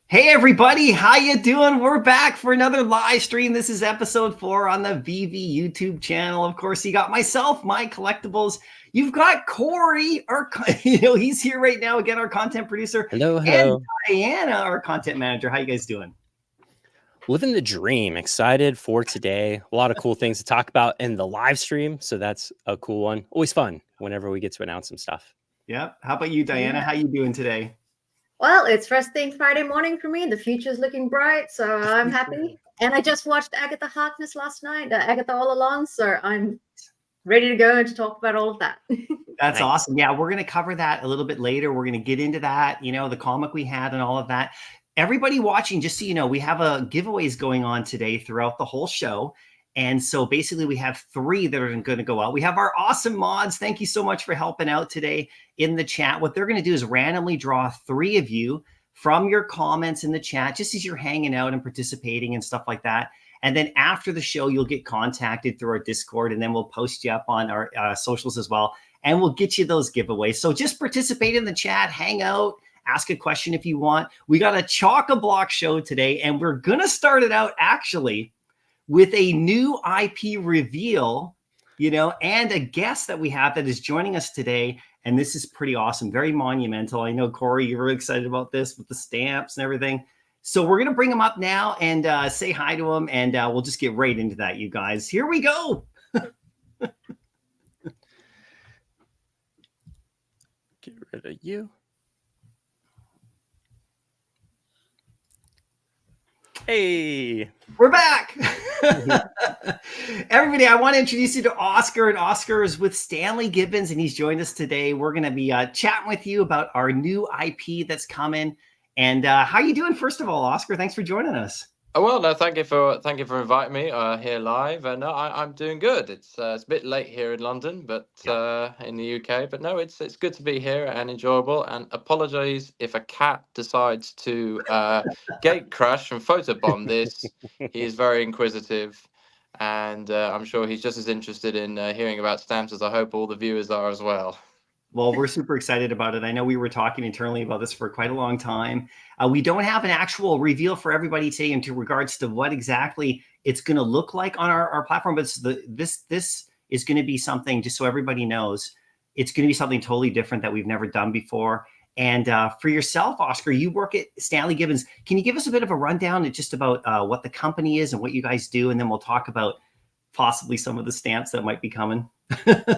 Hey everybody, how you doing? We're back for another live stream. This is episode 4 on the VeVe YouTube channel. Of course, you got myself, Mycollectables. You've got Corey, he's here right now again, our content producer. Hello. And Diana, our content manager. How you guys doing? Living the dream. Excited for today. A lot of cool things to talk about in the live stream. So that's a cool one. Always fun whenever we get to announce some stuff. Yeah. How about you, Diana? How you doing today? Well, it's first thing Friday morning for me. The future's looking bright, so I'm happy. And I just watched Agatha Harkness last night, Agatha All Along, so I'm ready to go to talk about all of that. That's awesome. Yeah, we're going to cover that a little bit later. We're going to get into that, the comic we had and all of that. Everybody watching, just so you know, we have giveaways going on today throughout the whole show. And so basically we have 3 that are going to go out. We have our awesome mods. Thank you so much for helping out today in the chat. What they're going to do is randomly draw 3 of you from your comments in the chat, just as you're hanging out and participating and stuff like that. And then after the show, you'll get contacted through our Discord, and then we'll post you up on our socials as well. And we'll get you those giveaways. So just participate in the chat, hang out, ask a question if you want. We got a chock-a-block show today, and we're going to start it out actually with a new IP reveal, and a guest that we have that is joining us today. And this is pretty awesome, very monumental. I know, Corey, you're really excited about this with the stamps and everything. So we're going to bring him up now and say hi to him, and we'll just get right into that, you guys. Here we go. Get rid of you. Hey, we're back. Everybody, I want to introduce you to Oscar, and Oscar is with Stanley Gibbons, and he's joined us today. We're going to be chatting with you about our new IP that's coming. And how you doing, first of all, Oscar? Thanks for joining us. Oh, well, no, thank you for inviting me here live. And no, I'm doing good. It's a bit late here in London, but in the UK. But no, it's good to be here and enjoyable. And apologies if a cat decides to gate crash and photobomb this. He is very inquisitive, and I'm sure he's just as interested in hearing about stamps as I hope all the viewers are as well. Well, we're super excited about it. I know we were talking internally about this for quite a long time. We don't have an actual reveal for everybody today in regards to what exactly it's going to look like on our platform. But this is going to be something, just so everybody knows, it's going to be something totally different that we've never done before. And for yourself, Oscar, you work at Stanley Gibbons. Can you give us a bit of a rundown just about what the company is and what you guys do? And then we'll talk about possibly some of the stamps that might be coming.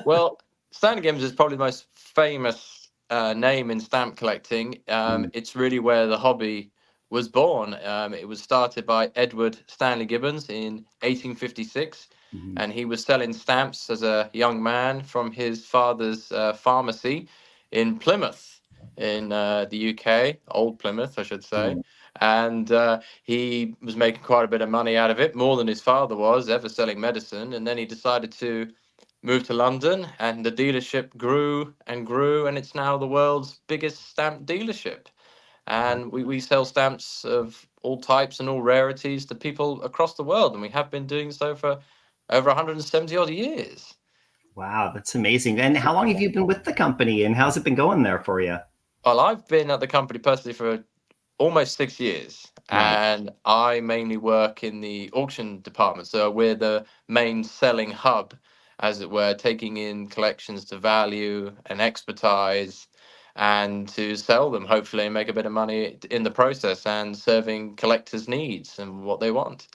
Well, Stanley Gibbons is probably the most famous name in stamp collecting. It's really where the hobby was born. It was started by Edward Stanley Gibbons in 1856, and he was selling stamps as a young man from his father's pharmacy in Plymouth, in the UK, Old Plymouth, I should say. And he was making quite a bit of money out of it, more than his father was ever selling medicine. And then he decided to moved to London, and the dealership grew and grew, and it's now the world's biggest stamp dealership. And we sell stamps of all types and all rarities to people across the world, and we have been doing so for over 170 odd years. Wow, that's amazing. And how long have you been with the company, and how's it been going there for you? Well, I've been at the company personally for almost 6 years, and I mainly work in the auction department. So we're the main selling hub, as it were, taking in collections to value and expertise and to sell them, hopefully, and make a bit of money in the process, and serving collectors' needs and what they want.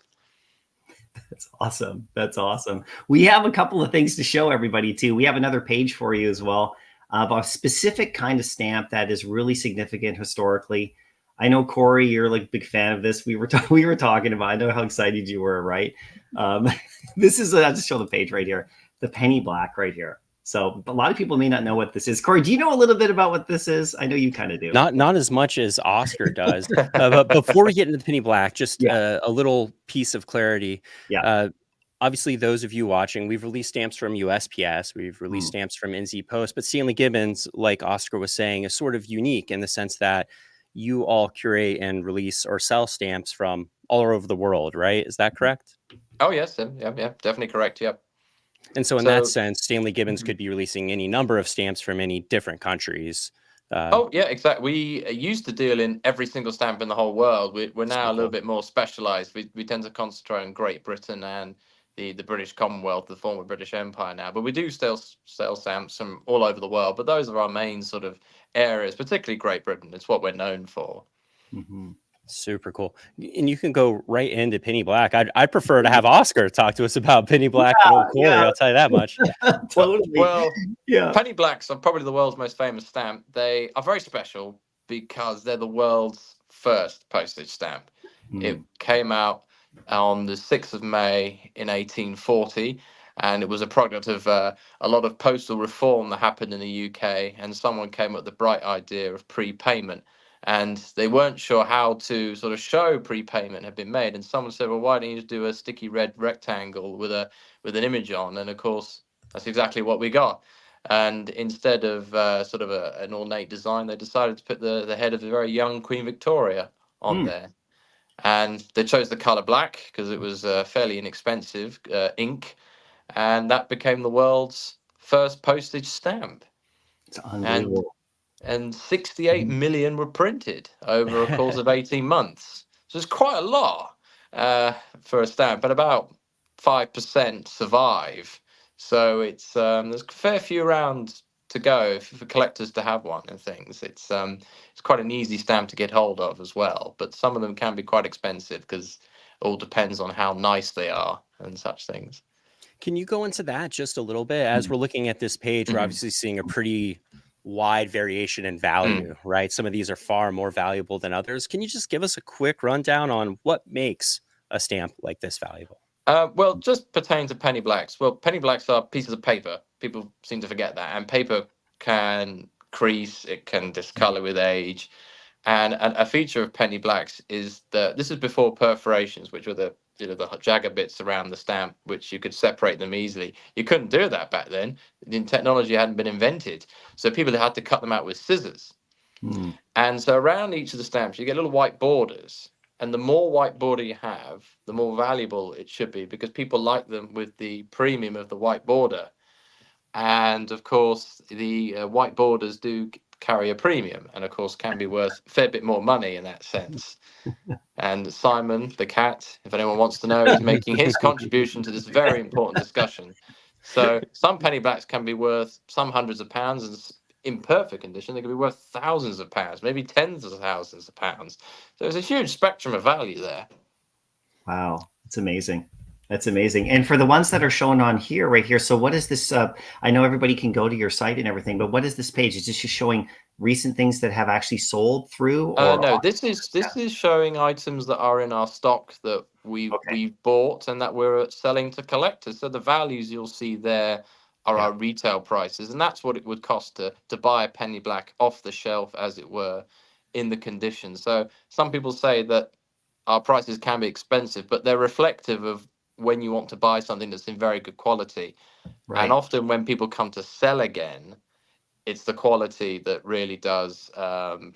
That's awesome. That's awesome. We have a couple of things to show everybody, too. We have another page for you as well of a specific kind of stamp that is really significant historically. I know, Corey, you're like a big fan of this. We were talking about, I know how excited you were, right? This is, I'll just show the page right here. The penny black right here. So a lot of people may not know what this is. Corey, do you know a little bit about what this is? I know you kind of do. Not as much as Oscar does. But before we get into the penny black, just a little piece of clarity. Obviously, those of you watching, we've released stamps from USPS, we've released stamps from NZ Post, but Stanley Gibbons, like Oscar was saying, is sort of unique in the sense that you all curate and release or sell stamps from all over the world, right? Is that correct? Oh, yes. Yeah, definitely correct. Yep. And so in that sense, Stanley Gibbons could be releasing any number of stamps from any different countries. Oh yeah, exactly. We used to deal in every single stamp in the whole world. We're now a little bit more specialized. We tend to concentrate on Great Britain and the British Commonwealth, the former British Empire now. But we do still sell stamps from all over the world. But those are our main sort of areas, particularly Great Britain. It's what we're known for. Mm-hmm. Super cool. And you can go right into Penny Black. I'd prefer to have Oscar talk to us about Penny Black and Old Corey. I'll tell you that much. Totally. Well, yeah. Penny Blacks are probably the world's most famous stamp. They are very special because they're the world's first postage stamp. It came out on the 6th of May in 1840, and it was a product of a lot of postal reform that happened in the UK, and someone came up with the bright idea of prepayment. And they weren't sure how to sort of show prepayment had been made. And someone said, well, why don't you just do a sticky red rectangle with an image on? And of course, that's exactly what we got. And instead of sort of an ornate design, they decided to put the head of the very young Queen Victoria on there. And they chose the color black because it was fairly inexpensive ink. And that became the world's first postage stamp. It's unbelievable. And 68 million were printed over a course of 18 months. So it's quite a lot for a stamp, but about 5% survive. So it's there's a fair few around to go for collectors to have one and things. It's quite an easy stamp to get hold of as well, but some of them can be quite expensive because it all depends on how nice they are and such things. Can you go into that just a little bit? As we're looking at this page, we're obviously seeing a pretty wide variation in value, right? Some of these are far more valuable than others. Can you just give us a quick rundown on what makes a stamp like this valuable? Well, just pertaining to penny blacks. Well, penny blacks are pieces of paper. People seem to forget that. And paper can crease, it can discolor with age. And a feature of penny blacks is that this is before perforations, which were the jagger bits around the stamp, which you could separate them easily. You couldn't do that back then. The technology hadn't been invented. So people had to cut them out with scissors. And so around each of the stamps, you get little white borders. And the more white border you have, the more valuable it should be because people like them with the premium of the white border. And of course, the white borders do carry a premium and of course can be worth a fair bit more money in that sense. And Simon, the cat, if anyone wants to know, is making his contribution to this very important discussion. So some penny blacks can be worth some hundreds of pounds, and in perfect condition, they can be worth thousands of pounds, maybe tens of thousands of pounds. So there's a huge spectrum of value there. Wow, it's amazing. That's amazing. And for the ones that are shown on here, right here, so what is this? I know everybody can go to your site and everything, but what is this page? Is this just showing recent things that have actually sold through? Or no, this is showing items that are in our stock that we've bought and that we're selling to collectors. So the values you'll see there are our retail prices, and that's what it would cost to buy a penny black off the shelf, as it were, in the condition. So some people say that our prices can be expensive, but they're reflective of when you want to buy something that's in very good quality. Right. And often when people come to sell again, it's the quality that really does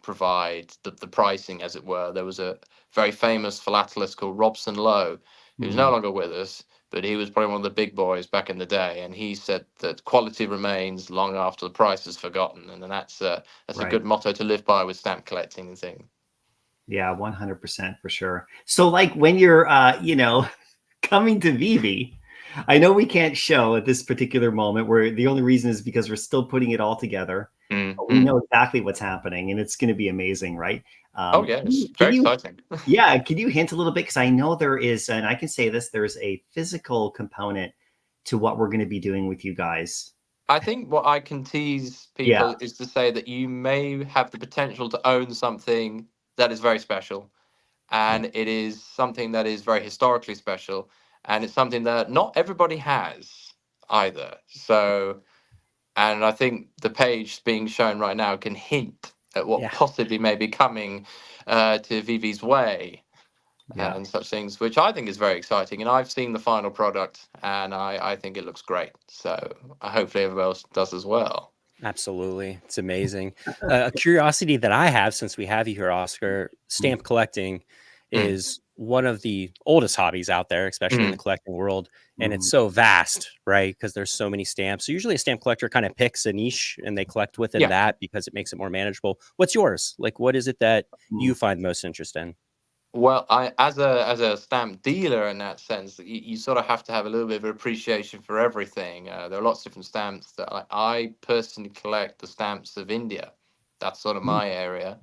provide the pricing, as it were. There was a very famous philatelist called Robson Lowe, who's no longer with us, but he was probably one of the big boys back in the day. And he said that quality remains long after the price is forgotten. And that's a good motto to live by with stamp collecting and things. Yeah, 100% for sure. So like when you're, coming to VeVe, I know we can't show at this particular moment, where the only reason is because we're still putting it all together. But we know exactly what's happening, and it's going to be amazing, right? It's very exciting. Can you hint a little bit? Because I know there is, and I can say this, there's a physical component to what we're going to be doing with you guys. I think what I can tease people is to say that you may have the potential to own something that is very special. And it is something that is very historically special. And it's something that not everybody has either. So, and I think the page being shown right now can hint at what possibly may be coming to VeVe's way and such things, which I think is very exciting. And I've seen the final product and I think it looks great. So hopefully everyone else does as well. Absolutely. It's amazing. A curiosity that I have, since we have you here, Oscar, stamp collecting is one of the oldest hobbies out there, especially in the collecting world. And it's so vast, right? Because there's so many stamps. So usually a stamp collector kind of picks a niche and they collect within that because it makes it more manageable. What's yours? Like, what is it that you find most interesting? Well, I as a stamp dealer in that sense, you sort of have to have a little bit of appreciation for everything. There are lots of different stamps that I personally collect the stamps of India. That's sort of my area.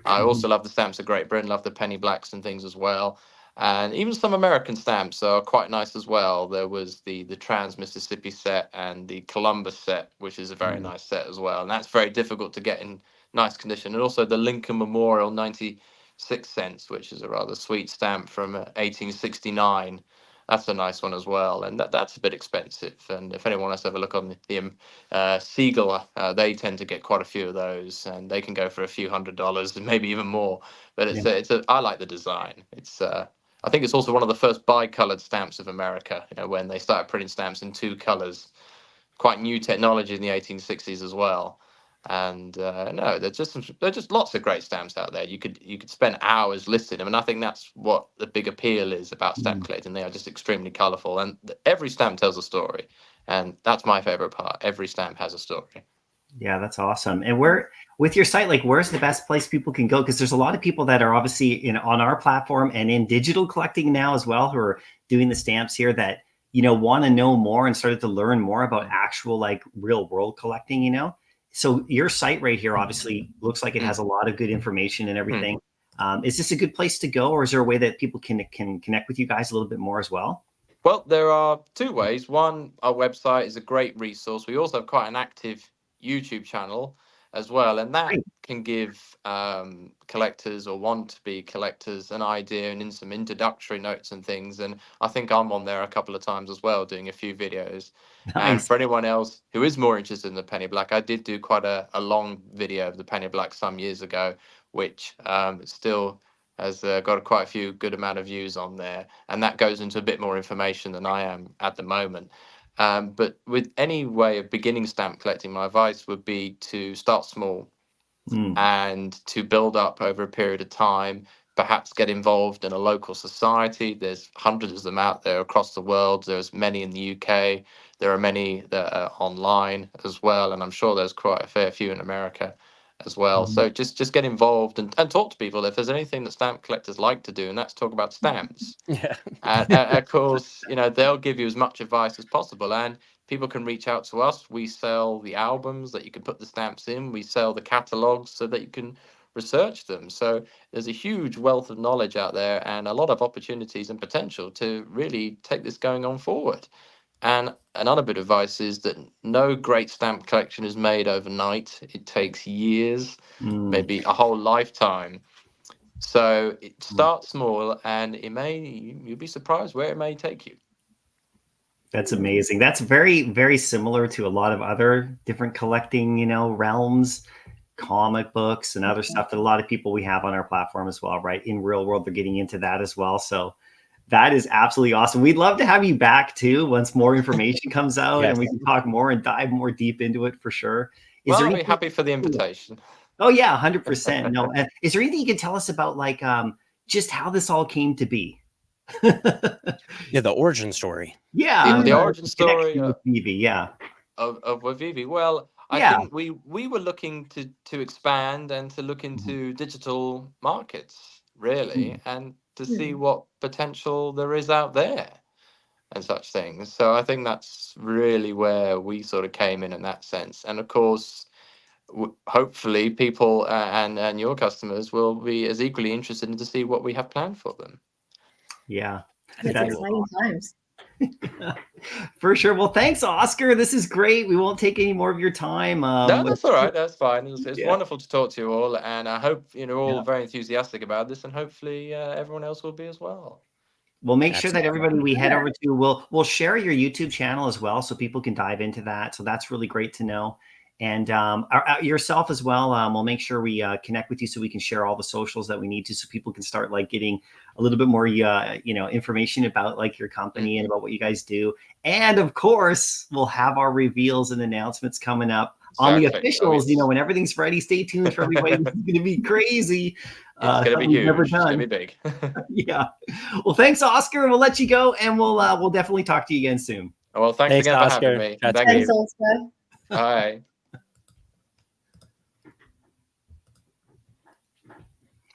I also love the stamps of Great Britain, love the penny blacks and things as well. And even some American stamps are quite nice as well. There was the Trans-Mississippi set and the Columbus set, which is a very nice set as well. And that's very difficult to get in nice condition. And also the Lincoln Memorial 96 cents, which is a rather sweet stamp from 1869. That's a nice one as well, and that's a bit expensive. And if anyone wants to have a look on the Siegel, they tend to get quite a few of those, and they can go for a few $100s and maybe even more. But I like the design. I think it's also one of the first bi-colored stamps of America. When they started printing stamps in 2 colors, quite new technology in the 1860s as well. And no, there's just lots of great stamps out there. You could spend hours listing them, and I think that's what the big appeal is about stamp collecting. They are just extremely colourful, and every stamp tells a story, and that's my favourite part. Every stamp has a story. Yeah, that's awesome. And with your site, like, where's the best place people can go? Because there's a lot of people that are obviously on our platform and in digital collecting now as well, who are doing the stamps here that want to know more and started to learn more about actual like real world collecting. So your site right here obviously looks like it has a lot of good information and everything. Is this a good place to go, or is there a way that people can connect with you guys a little bit more as well? Well, there are 2 ways. One, our website is a great resource. We also have quite an active YouTube channel as well, and that can give collectors or want to be collectors an idea and in some introductory notes and things. And I think I'm on there a couple of times as well, doing a few videos. Nice. And for anyone else who is more interested in the penny black, I did do quite a long video of the penny black some years ago, which still has got quite a few good amount of views on there, and that goes into a bit more information than I am at the moment. But with any way of beginning stamp collecting, my advice would be to start small and to build up over a period of time, perhaps get involved in a local society. There's hundreds of them out there across the world. There's many in the UK. There are many that are online as well, and I'm sure there's quite a fair few in America as well. So just get involved and talk to people. If there's anything that stamp collectors like to do, and that's talk about stamps. And of course, they'll give you as much advice as possible, and people can reach out to us. We sell the albums that you can put the stamps in. We sell the catalogs so that you can research them. So there's a huge wealth of knowledge out there and a lot of opportunities and potential to really take this going on forward. And another bit of advice is that no great stamp collection is made overnight. It takes years, maybe a whole lifetime. So start small, and you'll be surprised where it may take you. That's amazing. That's very, very similar to a lot of other different collecting, realms, comic books and other stuff that a lot of people we have on our platform as well, right? In real world, they're getting into that as well. So that is absolutely awesome. We'd love to have you back too once more information comes out and we can talk more and dive more deep into it for sure. I'll be happy for the invitation. Oh yeah, 100%. No, is there anything you can tell us about like just how this all came to be? The origin story. Yeah, the origin story of VeVe, of VeVe. Well, I think we were looking to expand and to look into digital markets really, and to see what potential there is out there and such things. So I think that's really where we sort of came in that sense. And of course, hopefully people and your customers will be as equally interested in to see what we have planned for them. Yeah, it's exciting times. For sure. Well, thanks, Oscar. This is great. We won't take any more of your time. No, that's all right. That's fine. It's wonderful to talk to you all, and I hope all very enthusiastic about this, and hopefully everyone else will be as well. We'll make sure that everybody we head over to we'll share your YouTube channel as well, so people can dive into that. So that's really great to know. And yourself as well. We'll make sure we connect with you so we can share all the socials that we need to, so people can start like getting a little bit more, information about like your company and about what you guys do. And of course, we'll have our reveals and announcements coming up on the officials, you know, when everything's ready, stay tuned for everybody. This is going to be crazy. It's going to be huge. It's going to be big. Yeah. Well, thanks, Oscar. We'll let you go, and we'll definitely talk to you again soon. Well, thanks again Oscar. for having me. Thanks, Oscar. Bye.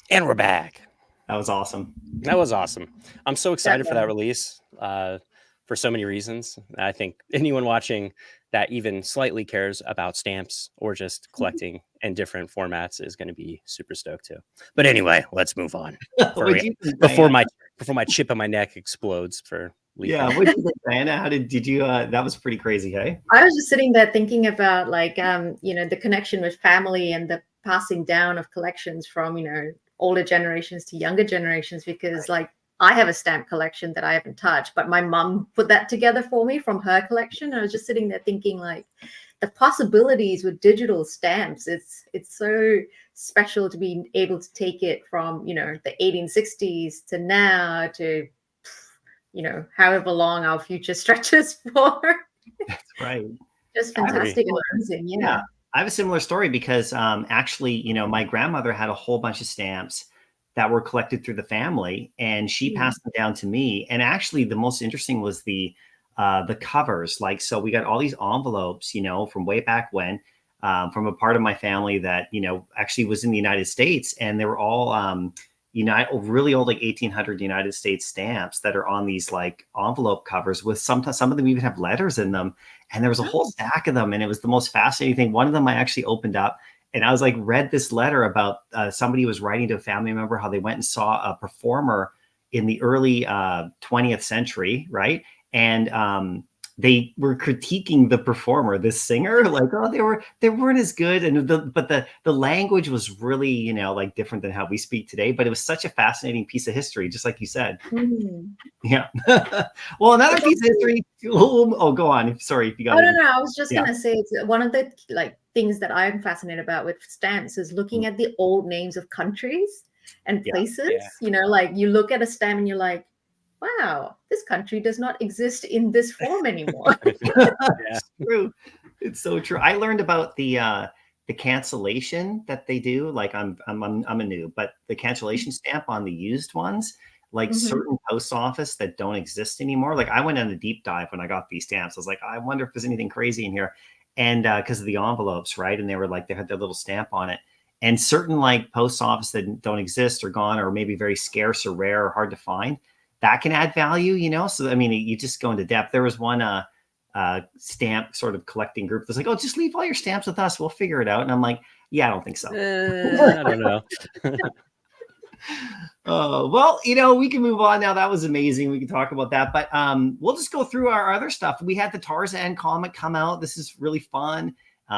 And we're back. That was awesome. That was awesome. I'm so excited for that release for so many reasons. I think anyone watching that even slightly cares about stamps or just collecting in different formats is going to be super stoked too. But anyway, let's move on before my chip on my neck explodes for leaving. Yeah, what did you think, Diana? How did you that was pretty crazy, hey? I was just sitting there thinking about like you know, the connection with family and the passing down of collections from, you know, older generations to younger generations, because like I have a stamp collection that I haven't touched, but my mum put that together for me from her collection. I was just sitting there thinking like the possibilities with digital stamps. It's so special to be able to take it from, you know, the 1860s to now to, you know, however long our future stretches for. That's right. Just fantastic and amazing. Yeah. I have a similar story because actually, you know, my grandmother had a whole bunch of stamps that were collected through the family, and she passed them down to me. And actually, the most interesting was the covers. Like, so we got all these envelopes, you know, from way back when, from a part of my family that, you know, actually was in the United States, and they were all really old, like 1800 United States stamps that are on these like envelope covers with some of them even have letters in them. And there was a whole stack of them. And it was the most fascinating thing. One of them I actually opened up, and I was like, read this letter about somebody was writing to a family member how they went and saw a performer in the early 20th century. Right. And they were critiquing the performer, this singer, like, oh, they weren't as good. And but the language was really, you know, like different than how we speak today, but it was such a fascinating piece of history, just like you said. Yeah. Well, another piece of history. Oh, go on. Sorry if you got no. I was just gonna say, it's one of the like things that I'm fascinated about with stamps is looking at the old names of countries and places. You know, like you look at a stamp and you're like, wow, this country does not exist in this form anymore. It's true. It's so true. I learned about the cancellation that they do. Like I'm a noob, but the cancellation stamp on the used ones, like certain post office that don't exist anymore. Like I went on a deep dive when I got these stamps. I was like, I wonder if there's anything crazy in here. And because of the envelopes, right? And they were like, they had their little stamp on it. And certain like post office that don't exist or gone, or maybe very scarce or rare or hard to find, that can add value, you know? So, I mean, you just go into depth. There was one stamp sort of collecting group that's like, oh, just leave all your stamps with us. We'll figure it out. And I'm like, yeah, I don't think so. I don't know. Well, you know, we can move on now. That was amazing. We can talk about that. But we'll just go through our other stuff. We had the Tarzan comic come out. This is really fun.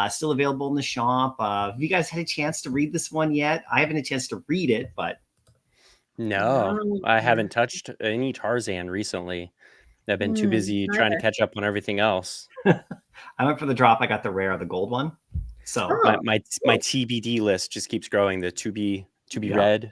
Still available in the shop. Have you guys had a chance to read this one yet? I haven't had a chance to read it, but no, I haven't touched any Tarzan recently. I've been too busy trying to catch up on everything else. I went for the drop. I got the rare, the gold one. So my TBD list just keeps growing. The to be read.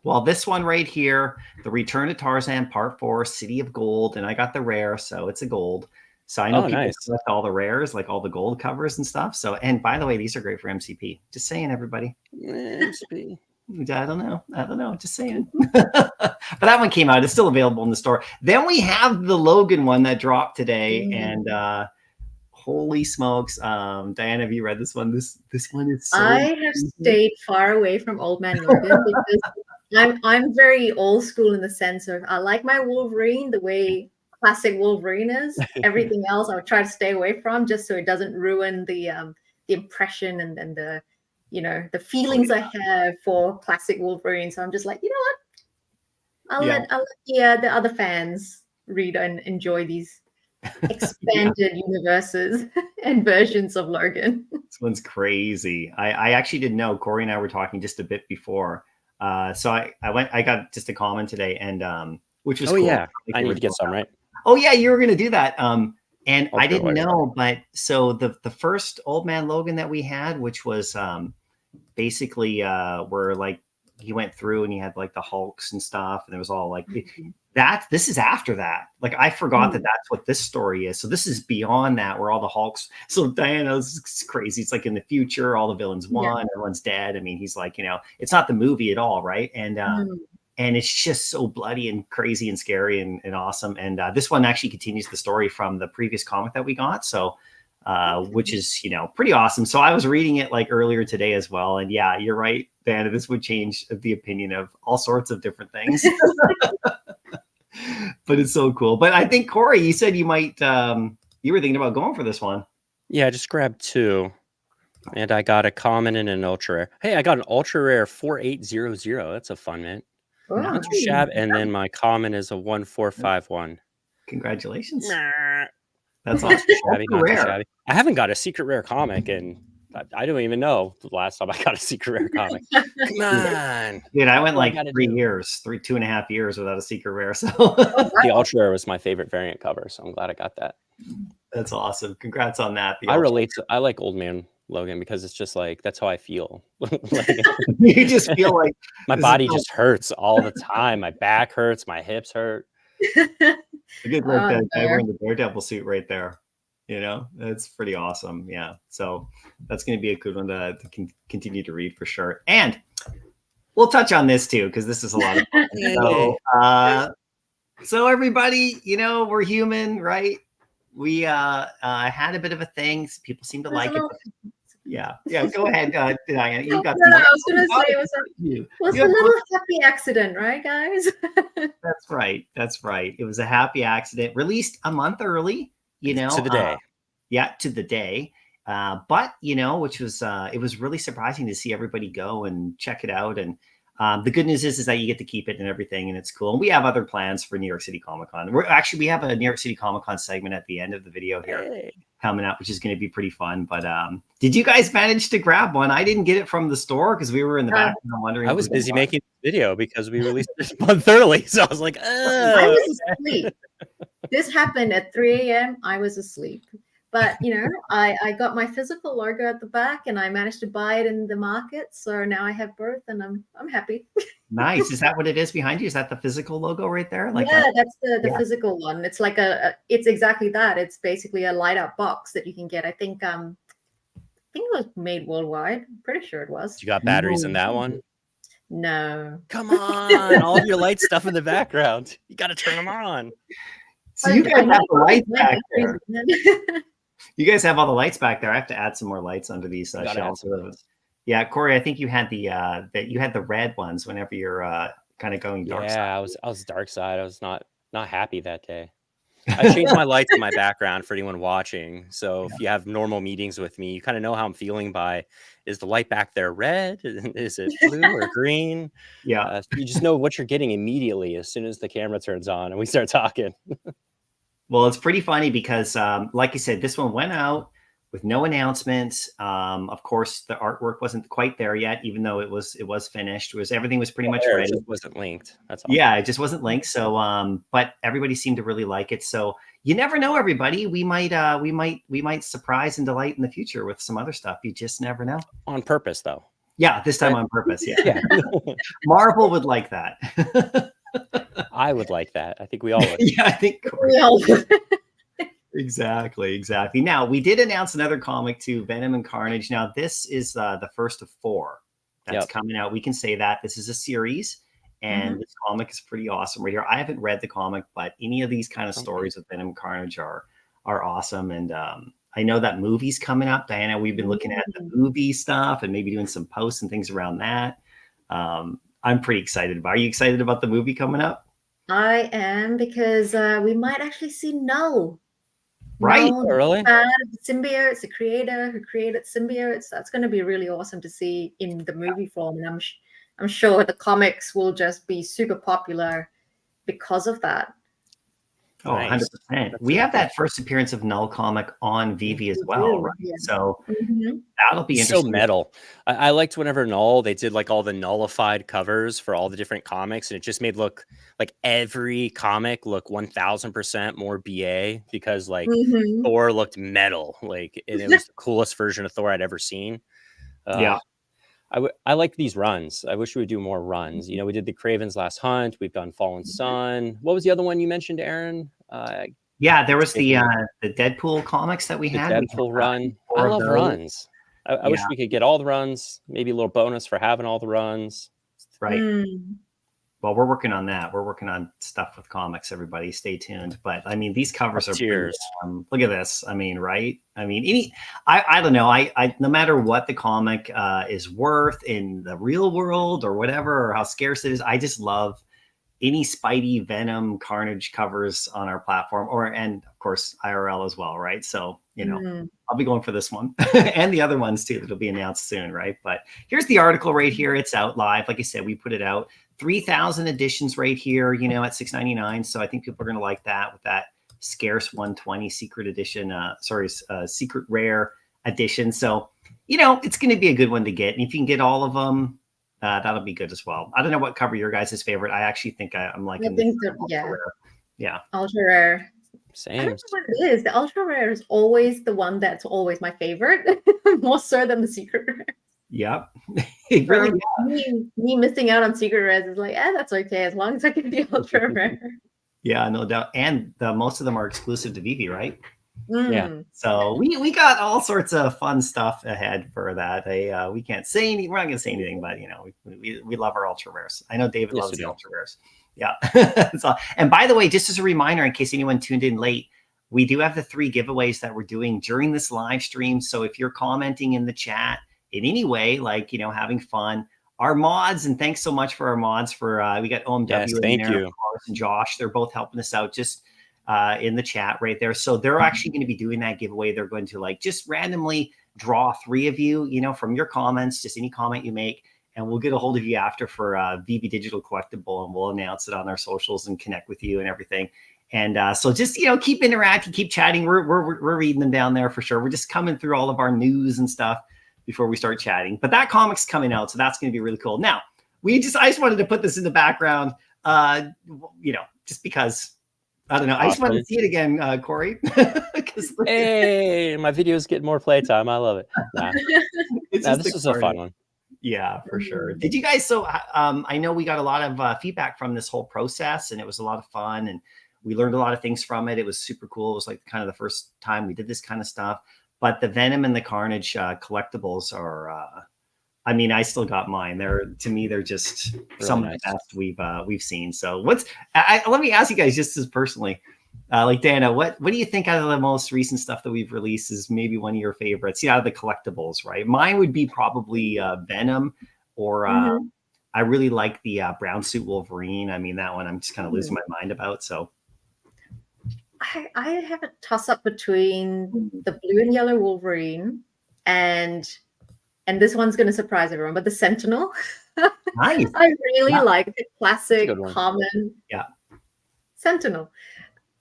Well, this one right here, the Return to Tarzan Part 4, City of Gold, and I got the rare, so it's a gold. So I know people collect all the rares, like all the gold covers and stuff. So, and by the way, these are great for MCP. Just saying, everybody. MCP. I don't know. Just saying. But that one came out. It's still available in the store. Then we have the Logan one that dropped today, and holy smokes, Diana, have you read this one? This one is so I have stayed far away from Old Man Logan because I'm very old school in the sense of I like my Wolverine the way classic Wolverine is. Everything else I would try to stay away from just so it doesn't ruin the impression and the, you know, the feelings I have for classic Wolverine. So I'm just like, you know what? I'll let the other fans read and enjoy these expanded universes and versions of Logan. This one's crazy. I actually didn't know. Corey and I were talking just a bit before. So I got just a comment today, and which was cool. Yeah, I need to get some, right? Oh yeah, you were gonna do that. And I didn't know, but so the first Old Man Logan that we had, which was basically where like he went through and he had like the Hulks and stuff, and it was all like this is after that. Like, I forgot that that's what this story is. So this is beyond that, where all the Hulks. So Diana's crazy. It's like in the future, all the villains won, everyone's dead. I mean, he's like, it's not the movie at all, right? And and it's just so bloody and crazy and scary and awesome. And this one actually continues the story from the previous comic that we got. So which is, pretty awesome. So I was reading it like earlier today as well. And yeah, you're right, Diana, this would change the opinion of all sorts of different things. But it's so cool. But I think, Corey, you said you might, you were thinking about going for this one. Yeah, I just grabbed 2. And I got a common and an ultra rare. Hey, I got an ultra rare 4800. That's a fun mint. Not too shabby. And then my common is a 1451. Congratulations. Nah. That's awesome. Shabby, not too shabby. I haven't got a secret rare comic, and I don't even know the last time I got a secret rare comic. Come on. Dude, I went like 2.5 years without a secret rare. So the ultra rare was my favorite variant cover, so I'm glad I got that. That's awesome. Congrats on that. I like Old Man Logan because it's just like, that's how I feel. You just feel like my body just hurts all the time. My back hurts, my hips hurt. I get like that guy wearing the Daredevil suit right there. That's pretty awesome. Yeah. So that's going to be a good one to continue to read for sure. And we'll touch on this too, because this is a lot of fun. So everybody, we're human, right? We had a bit of a thing. People seem to like it. Yeah. Go ahead, Diana. You got. I was going to say it was a little happy accident, right, guys? That's right. It was a happy accident. Released a month early. To the day. To the day. But which was it was really surprising to see everybody go and check it out. And the good news is that you get to keep it and everything, and it's cool. And we have other plans for New York City Comic Con. We have a New York City Comic Con segment at the end of the video here coming up, which is going to be pretty fun. But did you guys manage to grab one? I didn't get it from the store because we were in the background wondering. I was busy making the video because we released this month early, so I was like, I was asleep. This happened at 3 a.m. I was asleep. But, I got my physical logo at the back and I managed to buy it in the market. So now I have both and I'm happy. Nice. Is that what it is behind you? Is that the physical logo right there? That's the physical one. It's like it's exactly that. It's basically a light up box that you can get. I think it was made worldwide. I'm pretty sure it was. You got batteries in that one? No. Come on. All of your light stuff in the background. You got to turn them on. So you guys have the lights back there. You guys have all the lights back there. I have to add some more lights under these shelves. Yeah, Corey, I think you had the red ones whenever you're kind of going dark side. Yeah, I was dark side. I was not happy that day. I changed my lights in my background for anyone watching. So if you have normal meetings with me, you kind of know how I'm feeling by, is the light back there red? Is it blue or green? Yeah. You just know what you're getting immediately as soon as the camera turns on and we start talking. Well, it's pretty funny because, like I said, this one went out with no announcements. Of course, the artwork wasn't quite there yet, even though it was finished. Everything was pretty much ready. It just wasn't linked. That's all. Yeah, it just wasn't linked. So, but everybody seemed to really like it. So you never know, everybody. We might surprise and delight in the future with some other stuff. You just never know. On purpose, though. Yeah, this time on purpose. Yeah. Marvel would like that. I would like that. I think we all would. Yeah, I think we all would. Exactly. Now, we did announce another comic too, Venom and Carnage. Now, this is the first of 4 that's coming out. We can say that this is a series, and this comic is pretty awesome right here. I haven't read the comic, but any of these kind of stories with Venom and Carnage are awesome. And I know that movie's coming up, Diana. We've been looking at the movie stuff and maybe doing some posts and things around that. I'm pretty excited about. Are you excited about the movie coming up? I am, because we might actually see Null. Right. Null, really? The symbiotes, the creator who created symbiotes. That's going to be really awesome to see in the movie form. And I'm sure the comics will just be super popular because of that. Oh, nice. 100%. We have that first appearance of Null comic on VeVe as well, right? Yeah. So that'll be interesting. So metal. I liked whenever Null, they did like all the nullified covers for all the different comics, and it just made look like every comic look 1000% more BA, because like Thor looked metal, like, and it was the coolest version of Thor I'd ever seen. Yeah. I like these runs. I wish we would do more runs. You know, we did the Craven's Last Hunt. We've done Fallen Sun. What was the other one you mentioned, Aaron? Yeah, there was the Deadpool comics that we had. The Deadpool run. I love runs. I wish we could get all the runs. Maybe a little bonus for having all the runs. Right. Well, we're working on that. We're working on stuff with comics. Everybody, stay tuned. But I mean, these covers are pretty, look at this. I mean, right? I mean, I don't know. I no matter what the comic is worth in the real world or whatever, or how scarce it is, I just love any Spidey, Venom, Carnage covers on our platform, and of course IRL as well, right? So you know, I'll be going for this one and the other ones too that'll be announced soon, right? But here's the article right here. It's out live. Like I said, we put it out. 3,000 editions right here, you know, at $6.99. So I think people are going to like that with that scarce 120 secret edition, secret rare edition. So, you know, it's going to be a good one to get. And if you can get all of them, that'll be good as well. I don't know what cover your guys' favorite. I actually think I'm liking yeah. Ultra rare. Same. I don't know what it is. The ultra rare is always the one that's always my favorite, more so than the secret rare. Yep. It really, me missing out on secret rares is like, that's okay as long as I can be ultra rare. Yeah, no doubt. And most of them are exclusive to VeVe, right? Yeah. So we got all sorts of fun stuff ahead for that. We can't say anything. We're not going to say anything, but you know, we love our ultra rares. I know David loves the ultra rares. Yeah. So, and by the way, just as a reminder, in case anyone tuned in late, we do have the 3 giveaways that we're doing during this live stream. So if you're commenting in the chat in any way, like, you know, having fun, our mods, and thanks so much for our mods for, we got OMW in there, of course, and Josh, they're both helping us out just in the chat right there. So they're actually going to be doing that giveaway. They're going to like just randomly draw 3 of you, you know, from your comments, just any comment you make, and we'll get a hold of you after for VeVe Digital Collectible, and we'll announce it on our socials and connect with you and everything. And so just, you know, keep interacting, keep chatting. We're reading them down there for sure. We're just coming through all of our news and stuff before we start chatting. But that comic's coming out, so that's going to be really cool. Now, I just wanted to put this in the background, you know, just because, I don't know. I just wanted to see it again, Corey. Hey, my videos get more playtime. I love it. This is a fun one. Yeah, for sure. Did you guys, so I know we got a lot of feedback from this whole process, and it was a lot of fun, and we learned a lot of things from it. It was super cool. It was like kind of the first time we did this kind of stuff. But the Venom and the Carnage collectibles are, I mean, I still got mine. To me, they're just really some of the best we've seen. So let me ask you guys just as personally, like Dana, what do you think out of the most recent stuff that we've released is maybe one of your favorites? Out of the collectibles, right? Mine would be probably Venom, or I really like the brown suit Wolverine. I mean, that one I'm just kind of losing my mind about. So. I have a toss-up between the blue and yellow Wolverine and this one's going to surprise everyone, but the Sentinel. Nice. I really like the classic common Sentinel.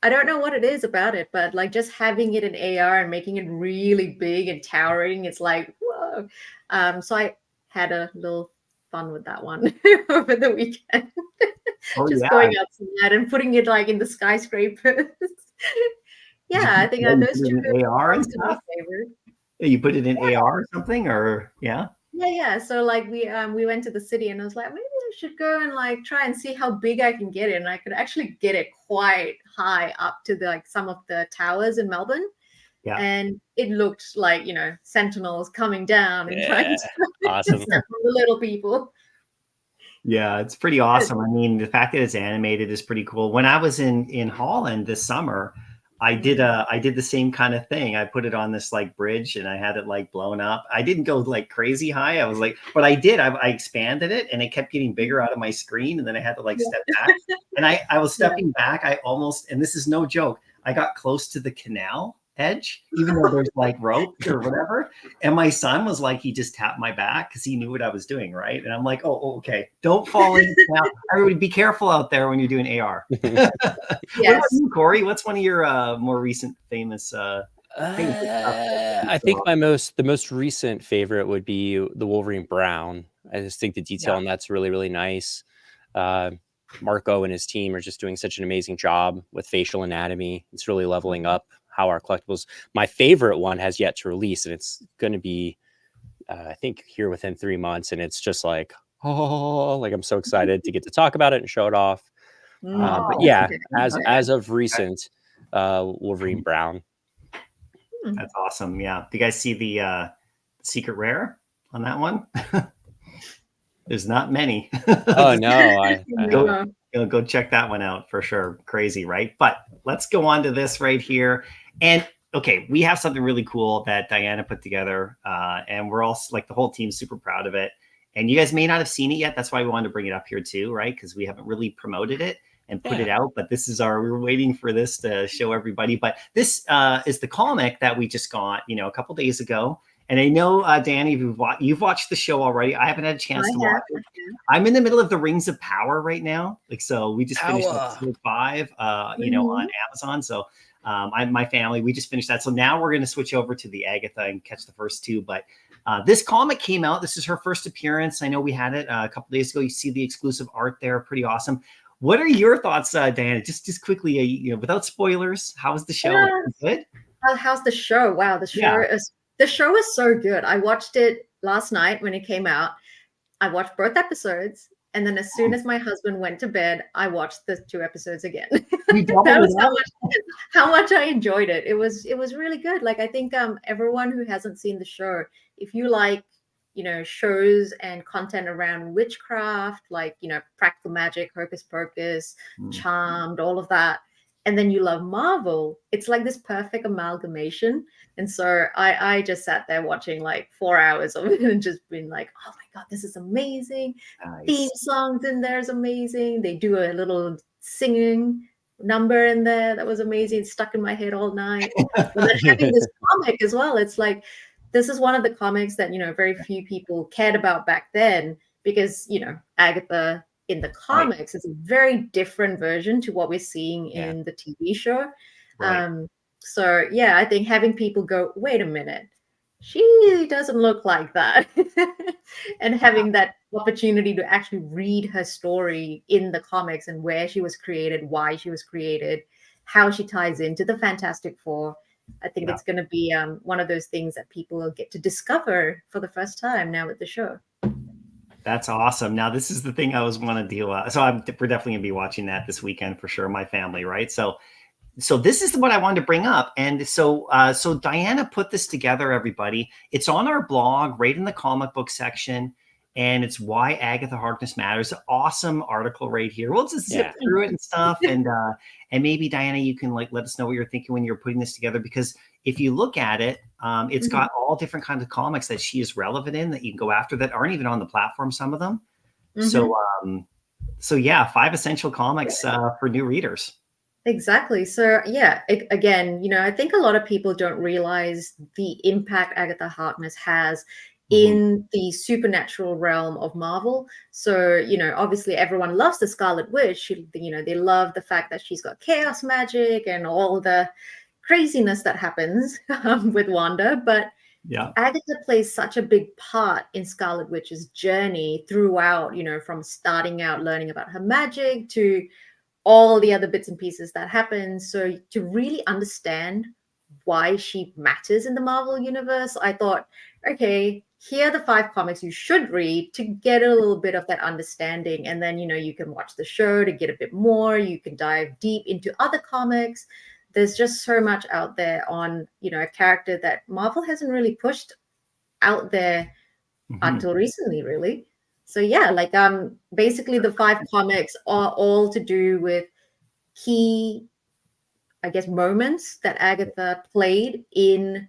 I don't know what it is about it, but like just having it in AR and making it really big and towering, it's like, whoa. So I had a little fun with that one over the weekend. Going outside and putting it like in the skyscrapers. I think those two AR and stuff. You put it in AR or something, or yeah. So like we went to the city, and I was like, maybe I should go and like try and see how big I can get it. And I could actually get it quite high up to the like some of the towers in Melbourne. Yeah. And it looked like, you know, sentinels coming down and trying to stop the little people. Yeah, it's pretty awesome. I mean, the fact that it's animated is pretty cool. When I was in Holland this summer, I did the same kind of thing. I put it on this like bridge, and I had it like blown up. I didn't go like crazy high. I was like, but I did. I expanded it, and it kept getting bigger out of my screen, and then I had to like step back. And I was stepping back. I almost, and this is no joke, I got close to the canal edge, even though there's like rope or whatever. And my son was like, he just tapped my back because he knew what I was doing, right? And I'm like, oh okay, don't fall in. Everybody be careful out there when you're doing AR. Yes. What about you, Corey? What's one of your more recent famous I think the most recent favorite would be the Wolverine Brown. I just think the detail on that's really, really nice. Marco and his team are just doing such an amazing job with facial anatomy. It's really leveling up how our collectibles. My favorite one has yet to release, and it's going to be I think here within 3 months, and it's just like, oh, like I'm so excited to get to talk about it and show it off. But yeah, as of recent, Wolverine Brown. That's awesome. Yeah. Do you guys see the secret rare on that one? There's not many. Oh no, I go check that one out for sure. Crazy, right? But let's go on to this right here. And okay, we have something really cool that Diana put together, and we're all like the whole team's super proud of it. And you guys may not have seen it yet. That's why we wanted to bring it up here too, right? Because we haven't really promoted it and put it out. But this is we were waiting for this to show everybody. But this is the comic that we just got, a couple days ago. And I know, Danny, you've watched the show already. I haven't had a chance to watch it. I'm in the middle of the Rings of Power right now. So we just finished episode 5, on Amazon. So my family, we just finished that. So now we're going to switch over to the Agatha and catch the first 2. But this comic came out. This is her first appearance. I know we had it a couple days ago. You see the exclusive art there. Pretty awesome. What are your thoughts, Diana? Just quickly, without spoilers, how was the show? Good? How's the show? Wow, the show is so good. I watched it last night when it came out. I watched both episodes, and then as soon as my husband went to bed, I watched the 2 episodes again. That was how much I enjoyed it. It was really good. Like, I think everyone who hasn't seen the show, if you like, shows and content around witchcraft, like, Practical Magic, Hocus Pocus, Charmed, all of that, and then you love Marvel, it's like this perfect amalgamation. And so I just sat there watching like 4 hours of it and just been like, oh my God, this is amazing. Nice. Theme songs in there is amazing. They do a little singing number in there that was amazing. It's stuck in my head all night. And then having this comic as well, it's like, this is one of the comics that, very few people cared about back then because, Agatha in the comics is a very different version to what we're seeing in the TV show. Right. So yeah, I think having people go, wait a minute, she doesn't look like that. And having that opportunity to actually read her story in the comics and where she was created, why she was created, how she ties into the Fantastic Four. I think it's going to be one of those things that people will get to discover for the first time now with the show. That's awesome. Now, this is the thing I always want to do. So we're definitely going to be watching that this weekend for sure, my family, right? So this is what I wanted to bring up. And so Diana put this together, everybody. It's on our blog, right in the comic book section. And it's Why Agatha Harkness Matters. Awesome article right here. We'll just zip through it and stuff. And maybe, Diana, you can let us know what you're thinking when you're putting this together. Because if you look at it, it's got all different kinds of comics that she is relevant in that you can go after that aren't even on the platform, some of them. So yeah, 5 essential comics for new readers. Exactly. So yeah, again, I think a lot of people don't realize the impact Agatha Harkness has in the supernatural realm of Marvel. So, obviously everyone loves the Scarlet Witch. They love the fact that she's got chaos magic and all the craziness that happens with Wanda. But Agatha plays such a big part in Scarlet Witch's journey throughout, from starting out learning about her magic to all the other bits and pieces that happen. So to really understand why she matters in the Marvel universe, I thought, okay, here are the 5 comics you should read to get a little bit of that understanding. And then, you can watch the show to get a bit more. You can dive deep into other comics. There's just so much out there on, a character that Marvel hasn't really pushed out there until recently, really. So yeah, basically the 5 comics are all to do with key, I guess, moments that Agatha played in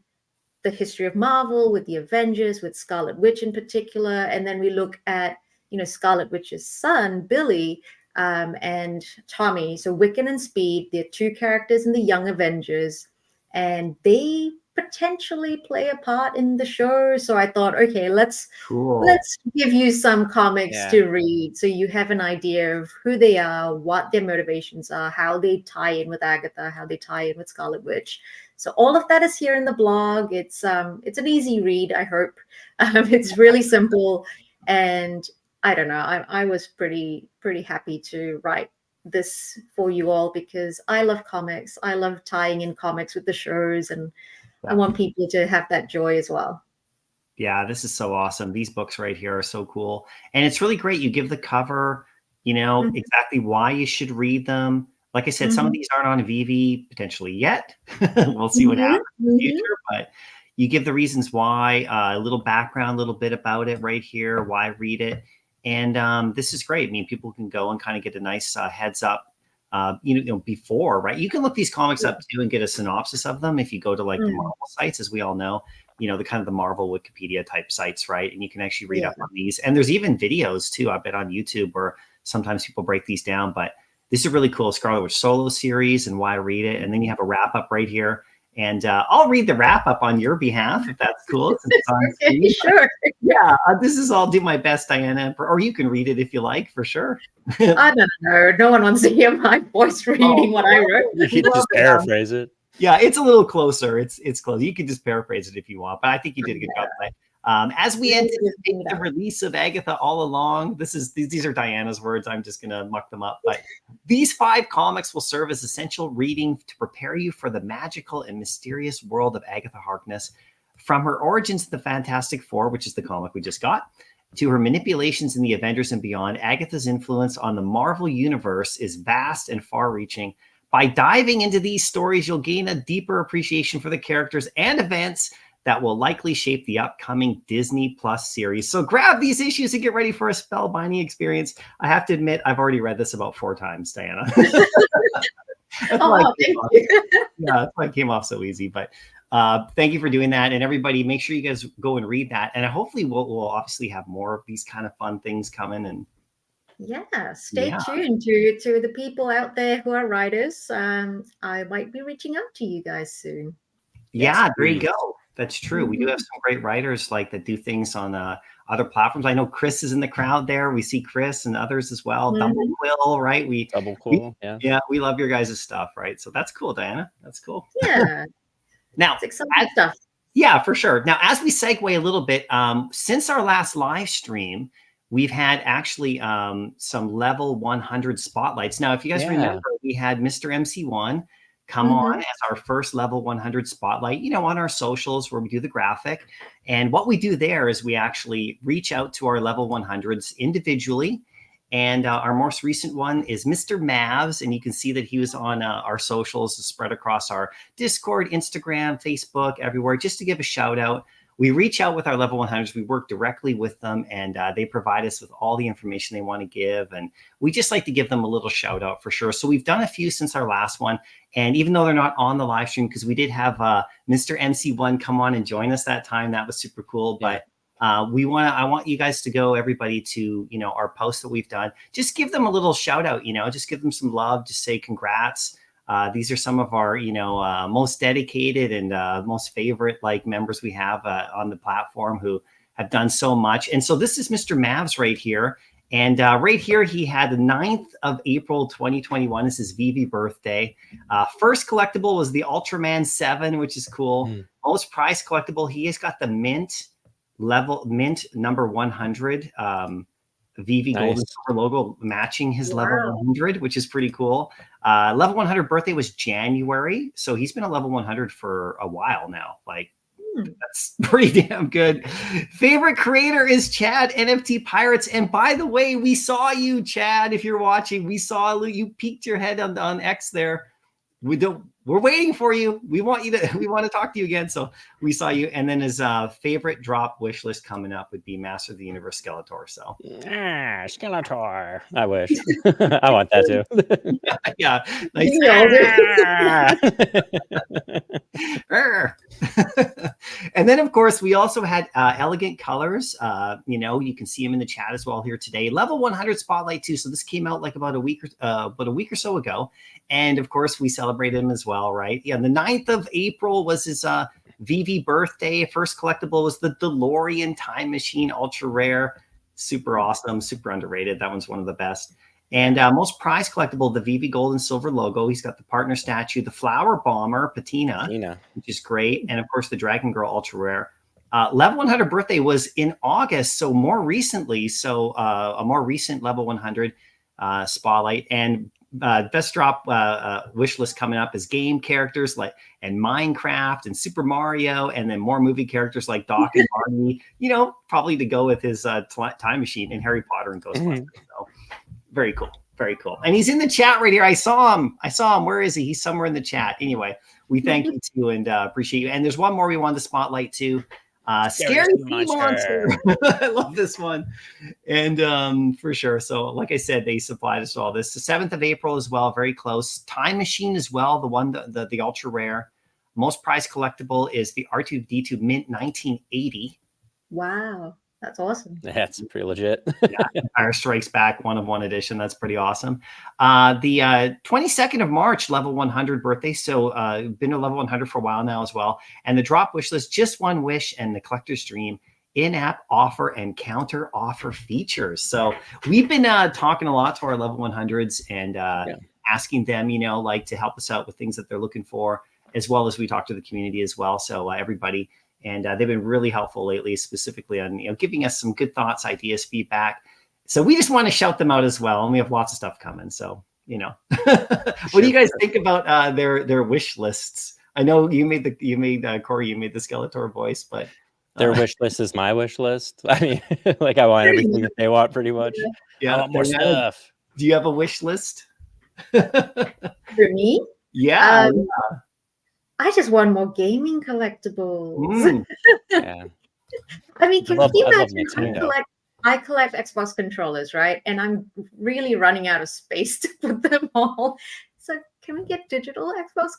the history of Marvel, with the Avengers, with Scarlet Witch in particular. And then we look at, Scarlet Witch's son, Billy, and Tommy. So Wiccan and Speed, they're 2 characters in the Young Avengers, and they potentially play a part in the show. So I thought, okay, let's give you some comics to read so you have an idea of who they are, what their motivations are, how they tie in with Agatha, how they tie in with Scarlet Witch. So all of that is here in the blog. It's an easy read, I hope. It's really simple, and I don't know, I was pretty happy to write this for you all because I love comics. I love tying in comics with the shows, and I want people to have that joy as well. Yeah, this is so awesome. These books right here are so cool. And it's really great. You give the cover, you know, exactly why you should read them. Like I said, some of these aren't on VeVe potentially yet. We'll see what happens in the future, but you give the reasons why, a little background, a little bit about it right here, why read it. And this is great. I mean, people can go and kind of get a nice heads up, you know, before, right? You can look these comics up too and get a synopsis of them if you go to like the Marvel sites, as we all know, you know, the kind of the Marvel Wikipedia type sites, right? And you can actually read up on these. And there's even videos too, I bet, on YouTube where sometimes people break these down. But this is really cool. Scarlet Witch solo series and why read it. And then you have a wrap up right here. And I'll read the wrap up on your behalf if that's cool. Okay, sure. Yeah, I'll do my best, Diana, or you can read it if you like, for sure. I don't know. No one wants to hear my voice reading what I wrote. You can just paraphrase it. Yeah, it's a little closer. It's close. You can just paraphrase it if you want, but I think you did a good job today. As we anticipate the release of Agatha all along, these are Diana's words. I'm just going to muck them up. But these 5 comics will serve as essential reading to prepare you for the magical and mysterious world of Agatha Harkness. From her origins to the Fantastic Four, which is the comic we just got, to her manipulations in the Avengers and beyond, Agatha's influence on the Marvel Universe is vast and far-reaching. By diving into these stories, you'll gain a deeper appreciation for the characters and events that will likely shape the upcoming Disney Plus series. So grab these issues and get ready for a spellbinding experience. I have to admit, I've already read this about 4 times, Diana. Thank you. Yeah, that's why it came off so easy. But thank you for doing that. And everybody, make sure you guys go and read that. And hopefully we'll obviously have more of these kind of fun things coming. And yeah, stay tuned to the people out there who are writers. I might be reaching out to you guys soon. Yeah, there you go. That's true. We do have some great writers like that do things on other platforms. I know Chris is in the crowd there. We see Chris and others as well. Double Quill, right? Double Quill, yeah. We love your guys' stuff, right? So that's cool, Diana. That's cool. Yeah. Now, it's exciting stuff. Yeah, for sure. Now, as we segue a little bit, since our last live stream, we've had actually some level 100 spotlights. Now, if you guys remember, we had Mr. MC1 come on as our first level 100 spotlight, you know, on our socials where we do the graphic. And what we do there is we actually reach out to our level 100s individually. And our most recent one is Mr. Mavs. And you can see that he was on our socials spread across our Discord, Instagram, Facebook, everywhere, just to give a shout out. We reach out with our level 100s. We work directly with them, and they provide us with all the information they want to give. And we just like to give them a little shout out for sure. So we've done a few since our last one. And even though they're not on the live stream, because we did have Mr. MC1 come on and join us that time, that was super cool. But I want you guys to go, everybody, to, you know, our post that we've done. Just give them a little shout out, you know, just give them some love, just say congrats. These are some of our, you know, most dedicated and most favorite members we have on the platform who have done so much. And so this is Mr. Mavs right here. And right here, he had the 9th of April, 2021. This is VeVe birthday. First collectible was the Ultraman 7, which is cool. Most prized collectible, he has got the mint number 100. VeVe Gold and Silver logo matching his level 100, which is pretty cool. Level 100 birthday was January, so he's been a level 100 for a while now. That's pretty damn good. Favorite creator is Chad, NFT Pirates. And by the way, we saw you, Chad. If you're watching, we saw you peeked your head on X there. We're waiting for you. We want to talk to you again. So we saw you. And then his favorite drop wish list coming up would be Master of the Universe Skeletor. So Skeletor. I wish. I want that too. Yeah. And then of course we also had Elegant Colors. You know, you can see him in the chat as well here today. Level 100 spotlight too. So this came out about a week or so ago. And of course we celebrated him as well, right? Yeah, the 9th of April was his VeVe birthday. First collectible was the DeLorean Time Machine Ultra Rare. Super awesome, super underrated. That one's one of the best. And most prized collectible, the VeVe Gold and Silver logo. He's got the partner statue, the Flower Bomber Patina, which is great. And of course, the Dragon Girl Ultra Rare. Level 100 birthday was in August, so more recently. So a more recent level 100 spotlight. And best drop wish list coming up is game characters like and Minecraft and Super Mario, and then more movie characters like Doc and Marty. You know, probably to go with his time machine and Harry Potter and Ghostbusters. So very cool, very cool. And he's in the chat right here. I saw him. Where is he? He's somewhere in the chat. Anyway, we thank you too and appreciate you. And there's one more we wanted to spotlight too. Scary Sea Monster. I love this one. And for sure. So like I said, they supplied us all this. The 7th of April as well, very close. Time Machine as well, the one, the ultra rare. Most prized collectible is the R2-D2 Mint 1980. Wow. That's awesome. That's pretty legit. Yeah, Empire Strikes Back 1-of-1 edition. That's pretty awesome. The 22nd of March, level 100 birthday. So been a level 100 for a while now as well. And the drop wish list, just one wish and the collector's dream, in-app offer and counter offer features. So we've been talking a lot to our level 100s and asking them, you know, like to help us out with things that they're looking for, as well as we talk to the community as well. So everybody. And they've been really helpful lately, specifically on, you know, giving us some good thoughts, ideas, feedback. So we just want to shout them out as well. And we have lots of stuff coming. So, you know, what do you guys think about their wish lists? I know you made Corey, you made the Skeletor voice, but their wish list is my wish list. I mean, like I want everything that they want pretty much. Yeah, I want more stuff. Do you have a wish list? For me? Yeah. I just want more gaming collectibles. Yeah. I mean, can you imagine? I collect Xbox controllers, right? And I'm really running out of space to put them all. So can we get digital Xbox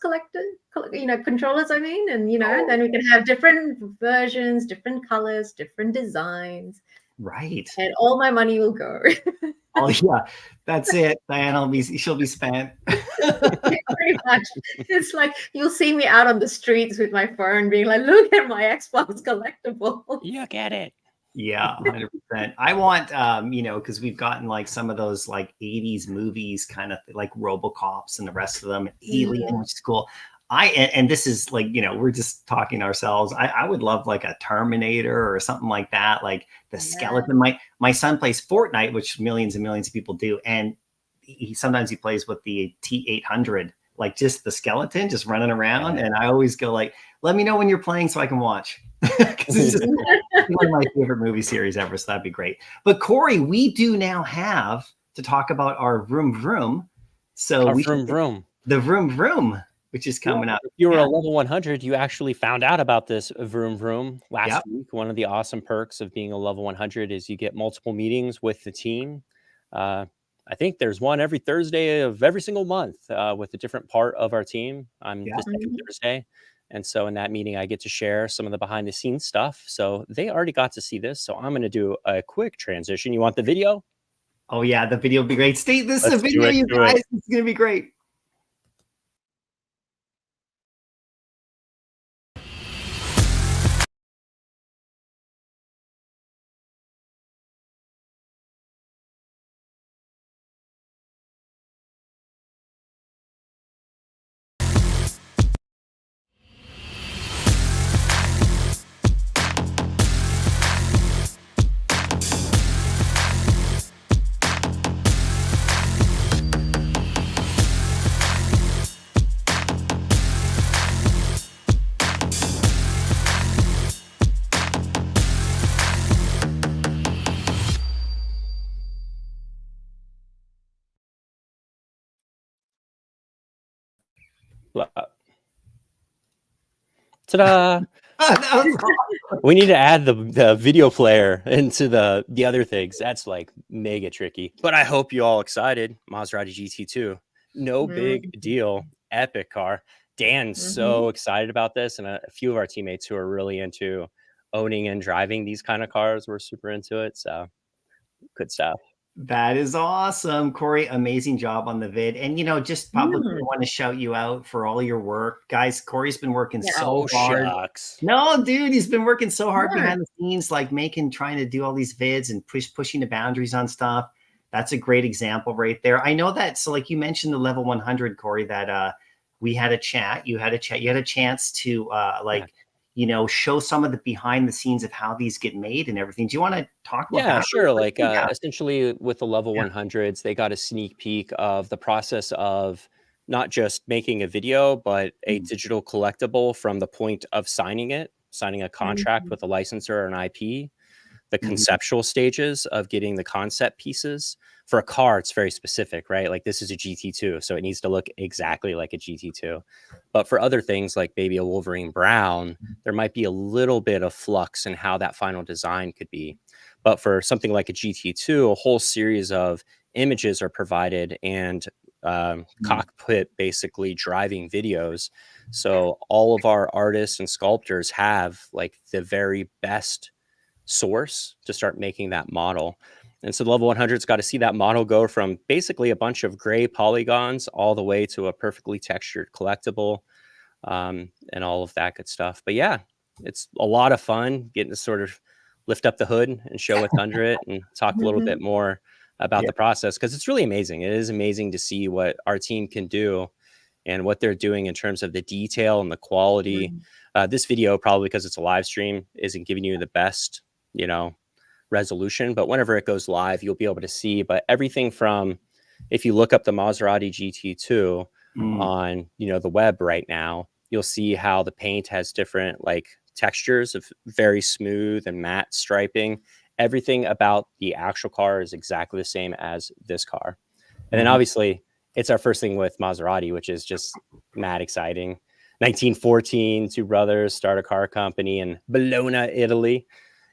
controllers? I mean, and then we can have different versions, different colors, different designs. Right. And all my money will go. Oh yeah, that's it. Diana she'll be spent. Pretty much. It's like you'll see me out on the streets with my phone being like, look at my Xbox collectible. Look at it. Yeah, 100%. I want because we've gotten like some of those like 80s movies, kind of like RoboCops and the rest of them, Alien, which is cool. And this is like, we're just talking ourselves. I would love like a Terminator or something like that. Like the skeleton. My son plays Fortnite, which millions and millions of people do. And sometimes he plays with the T800, like just the skeleton just running around. And I always go like, let me know when you're playing so I can watch. Because it's just one of my favorite movie series ever. So that'd be great. But Corey, we do now have to talk about our Vroom Vroom. So the Vroom Vroom, which is coming up. If you were a level 100, you actually found out about this Vroom Vroom last week. One of the awesome perks of being a level 100 is you get multiple meetings with the team. I think there's one every Thursday of every single month with a different part of our team. I'm this every Thursday. And so in that meeting, I get to share some of the behind the scenes stuff. So they already got to see this. So I'm going to do a quick transition. You want the video? Oh, yeah. The video will be great. Steve, this is a video, you guys. It's going to be great. Ta-da! We need to add the video player into the other things. That's like mega tricky. But I hope you all excited. Maserati GT2. No big deal. Epic car. Dan's so excited about this. And a few of our teammates who are really into owning and driving these kind of cars were super into it. So good stuff. That is awesome, Corey. Amazing job on the vid. And, just publicly want to shout you out for all your work. Guys, Corey's been working so hard. Shucks. No, dude, he's been working so hard behind the scenes, like trying to do all these vids and pushing the boundaries on stuff. That's a great example right there. I know that. So like you mentioned the level 100, Corey, that we had a chat. You had a chance to you know, show some of the behind the scenes of how these get made and everything. Do you want to talk about that? Yeah, sure. Like essentially with the level 100s, they got a sneak peek of the process of not just making a video, but a digital collectible from the point of signing a contract with a licensor or an IP, the conceptual stages of getting the concept pieces. For a car, it's very specific, right? Like this is a GT2, so it needs to look exactly like a GT2. But for other things like maybe a Wolverine Brown, there might be a little bit of flux in how that final design could be. But for something like a GT2, a whole series of images are provided and cockpit basically driving videos. So all of our artists and sculptors have like the very best source to start making that model. And so the level 100's got to see that model go from basically a bunch of gray polygons all the way to a perfectly textured collectible, and all of that good stuff. But yeah, it's a lot of fun getting to sort of lift up the hood and show what's under it and talk a little bit more about the process, because it's really amazing. It is amazing to see what our team can do and what they're doing in terms of the detail and the quality. This video, probably because it's a live stream, isn't giving you the best, you know, resolution, but whenever it goes live, you'll be able to see. But everything from, if you look up the Maserati GT2 on, you know, the web right now, you'll see how the paint has different like textures of very smooth and matte striping. Everything about the actual car is exactly the same as this car. And then obviously it's our first thing with Maserati, which is just mad exciting. 1914, two brothers start a car company in Bologna, Italy.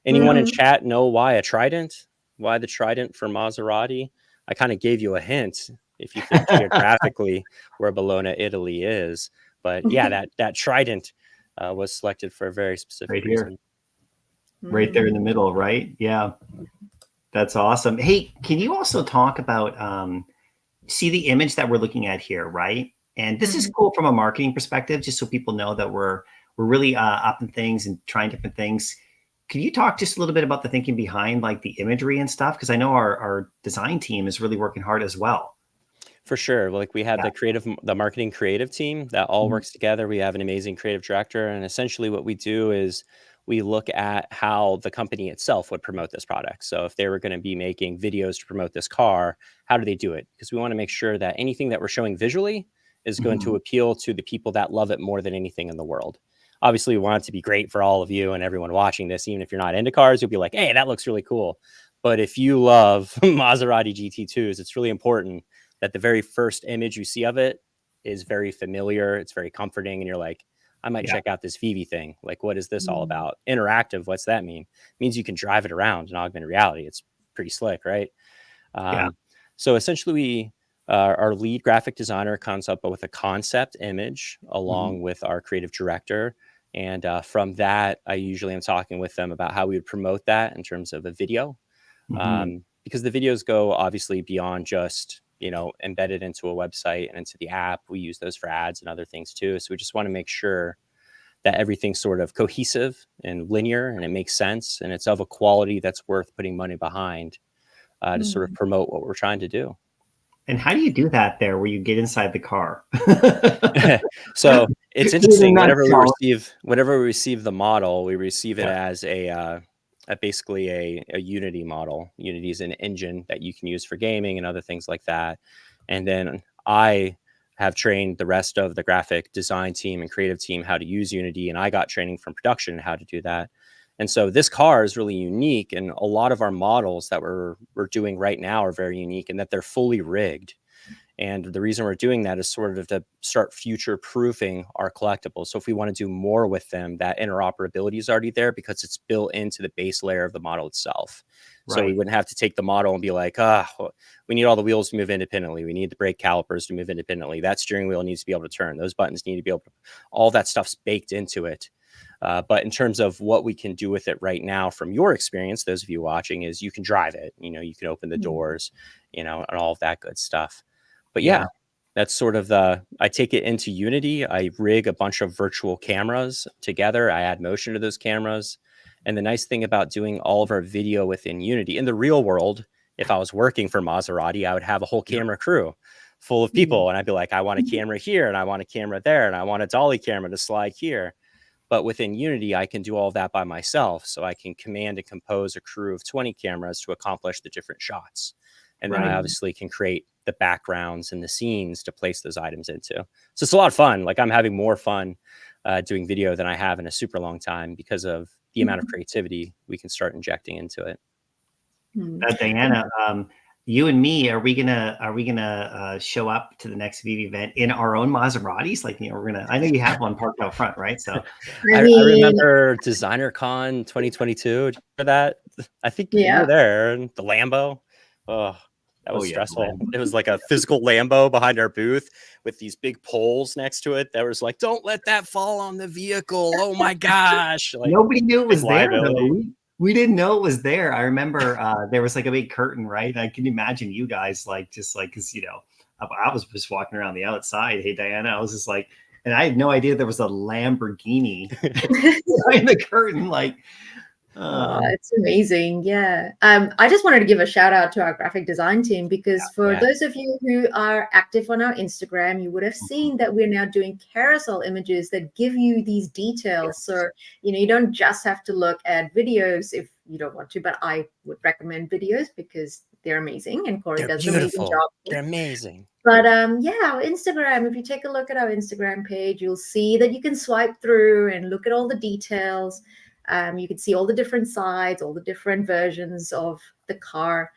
Anyone in chat know why a trident? Why the trident for Maserati? I kind of gave you a hint if you think geographically where Bologna, Italy is. But yeah, that trident was selected for a very specific reason. Right there in the middle, right? Yeah. That's awesome. Hey, can you also talk about, see the image that we're looking at here, right? And this is cool from a marketing perspective, just so people know that we're really up in things and trying different things. Can you talk just a little bit about the thinking behind like the imagery and stuff? Because I know our design team is really working hard as well. For sure. Like we have the marketing creative team that all works together. We have an amazing creative director. And essentially what we do is we look at how the company itself would promote this product. So if they were going to be making videos to promote this car, how do they do it? Because we want to make sure that anything that we're showing visually is going to appeal to the people that love it more than anything in the world. Obviously, we want it to be great for all of you and everyone watching this. Even if you're not into cars, you'll be like, hey, that looks really cool. But if you love Maserati GT2s, it's really important that the very first image you see of it is very familiar. It's very comforting. And you're like, I might check out this VeVe thing. Like, what is this all about? Interactive, what's that mean? It means you can drive it around in augmented reality. It's pretty slick, right? So essentially, our lead graphic designer comes up with a concept image along with our creative director. And from that, I usually am talking with them about how we would promote that in terms of a video. Because the videos go obviously beyond just, you know, embedded into a website and into the app. We use those for ads and other things too. So we just want to make sure that everything's sort of cohesive and linear and it makes sense and it's of a quality that's worth putting money behind to sort of promote what we're trying to do. And how do you do that there where you get inside the car? So it's interesting. Whenever we receive the model, we receive it as basically a Unity model. Unity is an engine that you can use for gaming and other things like that. And then I have trained the rest of the graphic design team and creative team how to use Unity. And I got training from production how to do that. And so this car is really unique. And a lot of our models that we're doing right now are very unique in that they're fully rigged. And the reason we're doing that is sort of to start future proofing our collectibles. So if we want to do more with them, that interoperability is already there because it's built into the base layer of the model itself. Right. So we wouldn't have to take the model and be like, we need all the wheels to move independently. We need the brake calipers to move independently. That steering wheel needs to be able to turn. Those buttons need to be able to, all that stuff's baked into it. But in terms of what we can do with it right now, from your experience, those of you watching, is you can drive it, you know, you can open the doors, you know, and all of that good stuff. But yeah, that's sort of I take it into Unity. I rig a bunch of virtual cameras together. I add motion to those cameras. And the nice thing about doing all of our video within Unity, in the real world, if I was working for Maserati, I would have a whole camera crew full of people. And I'd be like, I want a camera here and I want a camera there and I want a dolly camera to slide here. But within Unity, I can do all of that by myself. So I can command and compose a crew of 20 cameras to accomplish the different shots. And then I obviously can create the backgrounds and the scenes to place those items into. So it's a lot of fun. Like I'm having more fun doing video than I have in a super long time because of the amount of creativity we can start injecting into it. Diana, you and me, are we gonna show up to the next VeVe event in our own Maseratis? Like, you know, I know you have one parked out front, right? So I remember Designer Con 2022. Do you remember that? I think you were there. And the Lambo. Oh, that was stressful. It was like a physical Lambo behind our booth with these big poles next to it. That was like, don't let that fall on the vehicle. Oh my gosh. Like, nobody knew it was there. We didn't know it was there. I remember there was like a big curtain, right? I can imagine you guys because, you know, I was just walking around the outside. Hey, Diana, I was just like, and I had no idea there was a Lamborghini behind the curtain. Like, it's amazing. Yeah. I just wanted to give a shout out to our graphic design team because for those of you who are active on our Instagram, you would have seen that we're now doing carousel images that give you these details. So, you know, you don't just have to look at videos if you don't want to, but I would recommend videos because they're amazing and Corey does an amazing job. They're amazing. But our Instagram, if you take a look at our Instagram page, you'll see that you can swipe through and look at all the details. You can see all the different sides, all the different versions of the car.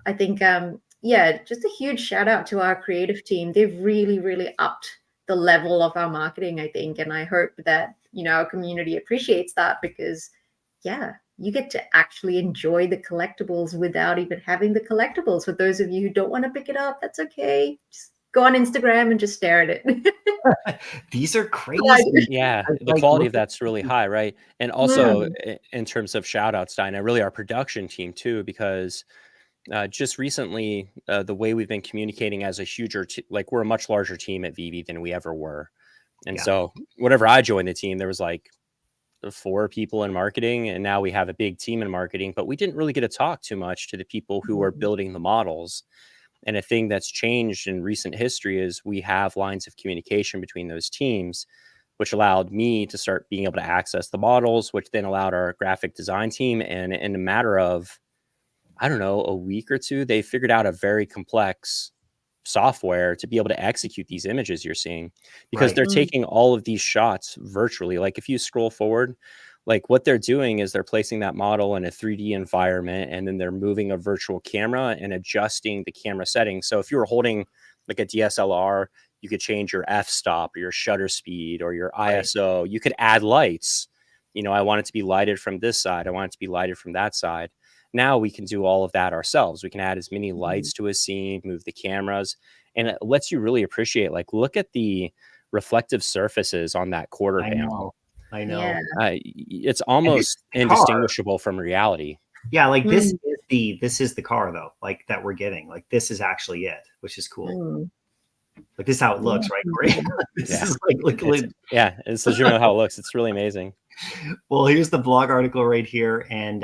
I think, just a huge shout out to our creative team. They've really, really upped the level of our marketing, I think. And I hope that, you know, our community appreciates that because, you get to actually enjoy the collectibles without even having the collectibles. For those of you who don't want to pick it up, that's okay. Just go on Instagram and just stare at it. These are crazy. Yeah, the quality of that's really high, right? And also in terms of shout outs, Dinah, really our production team too, because just recently, the way we've been communicating as a we're a much larger team at VeVe than we ever were. And so whenever I joined the team, there was like 4 people in marketing, and now we have a big team in marketing, but we didn't really get to talk too much to the people who are building the models. And a thing that's changed in recent history is we have lines of communication between those teams, which allowed me to start being able to access the models, which then allowed our graphic design team. And in a matter of, I don't know, a week or two, they figured out a very complex software to be able to execute these images you're seeing, because they're taking all of these shots virtually. Like if you scroll forward, like what they're doing is they're placing that model in a 3D environment, and then they're moving a virtual camera and adjusting the camera settings. So if you were holding like a DSLR, you could change your f-stop or your shutter speed or your ISO. You could add lights. You know, I want it to be lighted from this side. I want it to be lighted from that side. Now we can do all of that ourselves. We can add as many lights to a scene, move the cameras, and it lets you really appreciate, like, look at the reflective surfaces on that quarter panel. I know. Yeah. It's almost indistinguishable from reality. Yeah, like this is the car though, like that we're getting. Like this is actually it, which is cool. Like this is how it looks, right, Corey? Is it's legitimately how it looks. It's really amazing. Well, here's the blog article right here, and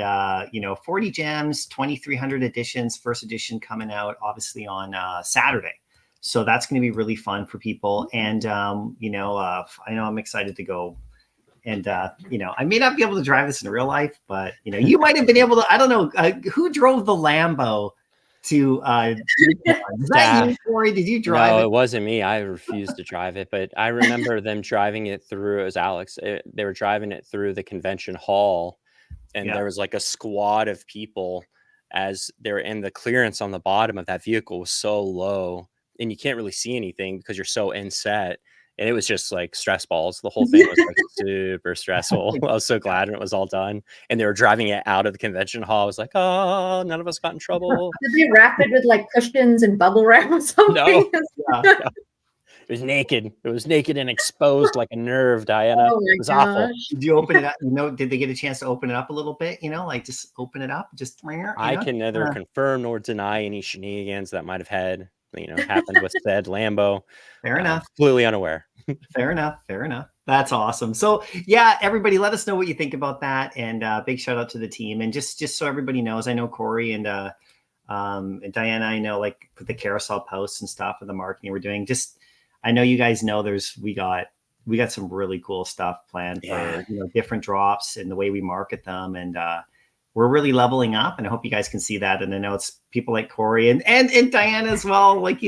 40 gems, 2,300 editions, first edition coming out obviously on Saturday. So that's going to be really fun for people, and I know I'm excited to go. And, I may not be able to drive this in real life, but, you might have been able to. I don't know who drove the Lambo to. Is that you, Corey? Did you drive it? No, it wasn't me. I refused to drive it. But I remember them driving it through. It was Alex. They were driving it through the convention hall. And there was like a squad of people as they're in the clearance on the bottom of that vehicle was so low. And you can't really see anything because you're so inset. And it was just like stress balls. The whole thing was like super stressful. I was so glad when it was all done. And they were driving it out of the convention hall. I was like, oh, none of us got in trouble. Did they wrap it with like cushions and bubble wrap or something? No. It was naked. It was naked and exposed like a nerve, Diana. Oh it was awful. Did you open it up? Did they get a chance to open it up a little bit? Like just open it up? Just I can neither confirm nor deny any shenanigans that might have happened with said Lambo. Fair enough. Completely unaware. Fair enough. That's awesome. So yeah, everybody, let us know what you think about that. And big shout out to the team. And just so everybody knows, I know Corey and Diana, I know like with the carousel posts and stuff and the marketing we're doing. I know you guys know we got we got some really cool stuff planned for different drops and the way we market them, and we're really leveling up, and I hope you guys can see that. And I know it's people like Corey and Diana as well, like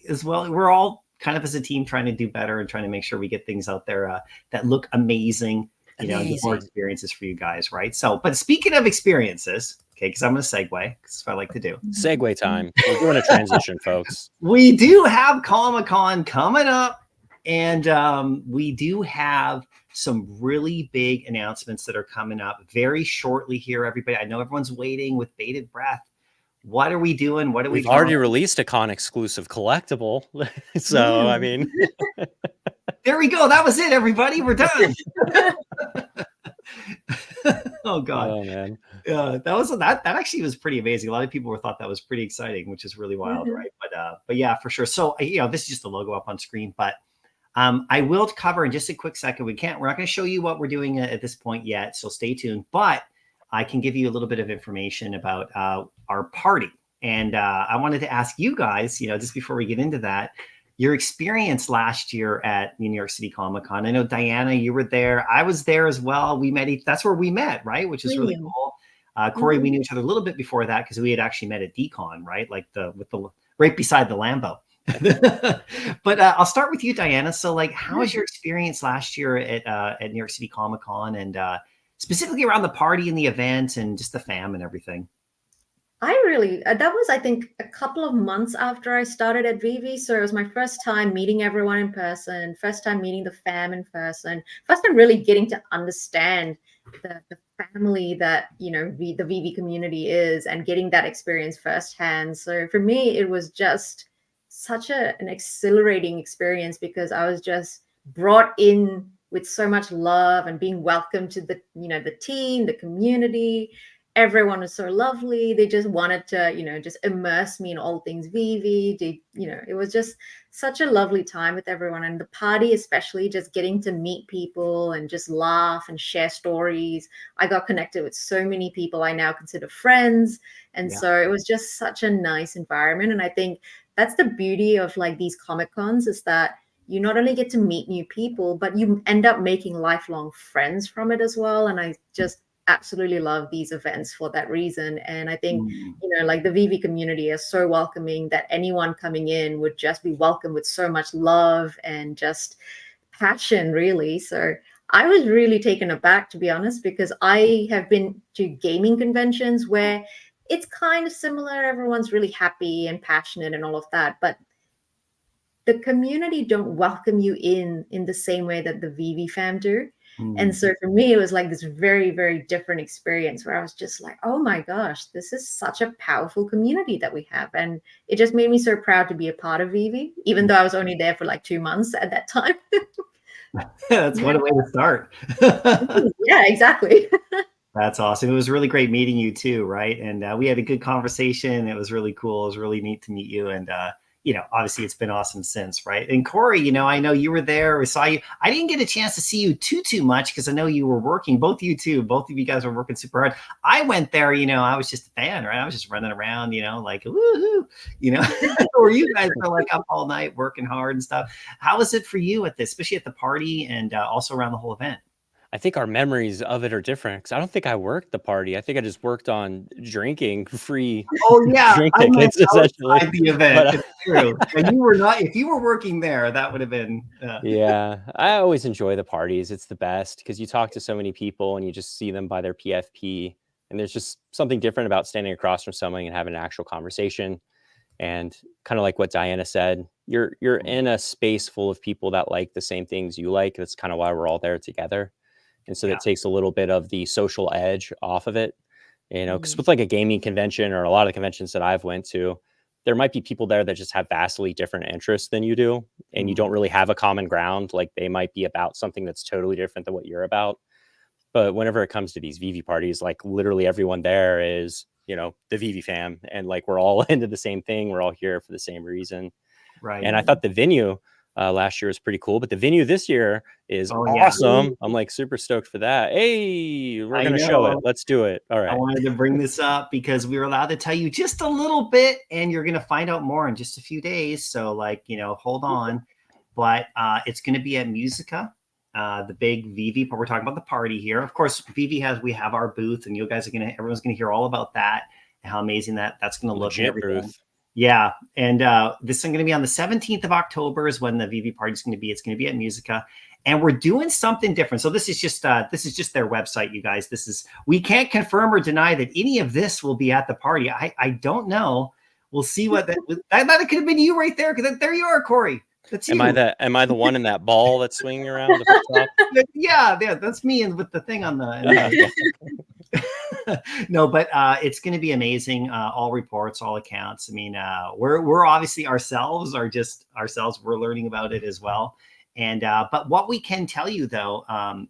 as well. We're all kind of as a team trying to do better and trying to make sure we get things out there that look amazing, and get more experiences for you guys, right? So, but speaking of experiences, okay, because I'm going to segue, because that's what I like to do. Segue time. We're doing a transition, folks. We do have Comic-Con coming up, and we do have some really big announcements that are coming up very shortly here, everybody. I know everyone's waiting with bated breath. What are we doing? What are we We've already released a con exclusive collectible. So, I mean, there we go. That was it, everybody. We're done. Oh God. Oh man. That actually was pretty amazing. A lot of people thought that was pretty exciting, which is really wild, right? But yeah, for sure. So, this is just the logo up on screen, but I will cover in just a quick second. We're not going to show you what we're doing at this point yet, so stay tuned. But I can give you a little bit of information about our party. And I wanted to ask you guys, just before we get into that, your experience last year at New York City Comic-Con. I know, Diana, you were there. I was there as well. We met. That's where we met, right? Which is really cool. Corey, we knew each other a little bit before that because we had actually met at DCon, right? Like right beside the Lambo. But I'll start with you, Diana. So, like, how was your experience last year at New York City Comic-Con, and specifically around the party and the event and just the fam and everything? that was, I think, a couple of months after I started at VeVe. So it was my first time meeting everyone in person, first time meeting the fam in person, first time really getting to understand the family that, the VeVe community is, and getting that experience firsthand. So for me, it was just such an exhilarating experience because I was just brought in with so much love and being welcomed to the team, the community. Everyone was so lovely. They just wanted to, just immerse me in all things VeVe. It was just such a lovely time with everyone. And the party, especially, just getting to meet people and just laugh and share stories. I got connected with so many people I now consider friends. And so it was just such a nice environment. And I think that's the beauty of like these Comic-Cons, is that you not only get to meet new people, but you end up making lifelong friends from it as well. And I just absolutely love these events for that reason. And I think, like the VeVe community is so welcoming that anyone coming in would just be welcomed with so much love and just passion, really. So I was really taken aback, to be honest, because I have been to gaming conventions where it's kind of similar. Everyone's really happy and passionate and all of that. But the community don't welcome you in the same way that the VeVe fam do. And so for me, it was like this very, very different experience where I was just like, oh my gosh, this is such a powerful community that we have. And it just made me so proud to be a part of VeVe, even though I was only there for like 2 months at that time. That's what a way to start. Yeah, exactly. That's awesome. It was really great meeting you too, right? And we had a good conversation. It was really cool. It was really neat to meet you. And obviously it's been awesome since, right? And Corey, I know you were there. We saw you. I didn't get a chance to see you too much because I know you were working. Both of you guys were working super hard. I went there, I was just a fan, right? I was just running around, like, woohoo, or you guys were like up all night working hard and stuff. How was it for you at this, especially at the party and also around the whole event? I think our memories of it are different because I don't think I worked the party. I think I just worked on drinking free. Oh yeah, drink tickets essentially. The event. But, it's true. And you were not. If you were working there, that would have been. Yeah, I always enjoy the parties. It's the best because you talk to so many people and you just see them by their PFP, and there's just something different about standing across from someone and having an actual conversation. And kind of like what Diana said, you're in a space full of people that like the same things you like. That's kind of why we're all there together. And so that takes a little bit of the social edge off of it, because with like a gaming convention or a lot of the conventions that I've went to, there might be people there that just have vastly different interests than you do. And you don't really have a common ground. Like they might be about something that's totally different than what you're about. But whenever it comes to these VeVe parties, like literally everyone there is, the VeVe fam. And like, we're all into the same thing. We're all here for the same reason. Right. And I thought the venue last year was pretty cool, but the venue this year is awesome. Yeah. I'm like super stoked for that. Hey, we're going to show it. Let's do it. All right. I wanted to bring this up because we were allowed to tell you just a little bit, and you're going to find out more in just a few days. So like, hold on. but it's going to be at Musica, the big VeVe. But we're talking about the party here. Of course, VeVe we have our booth, and you guys everyone's going to hear all about that and how amazing that's going to look. And everything. Booth. Yeah, and this is going to be on the 17th of October is when the VeVe party is going to be. It's going to be at Musica, and we're doing something different. So this is just their website, you guys. We can't confirm or deny that any of this will be at the party. I don't know. We'll see what that. I thought it could have been you right there. Because there you are, Corey. That's you. Am I the one in that ball that's swinging around at the top? Yeah, that's me, and with the thing on the. No, but it's going to be amazing. All reports, all accounts. I mean, we're obviously ourselves. We're learning about it as well. And but what we can tell you though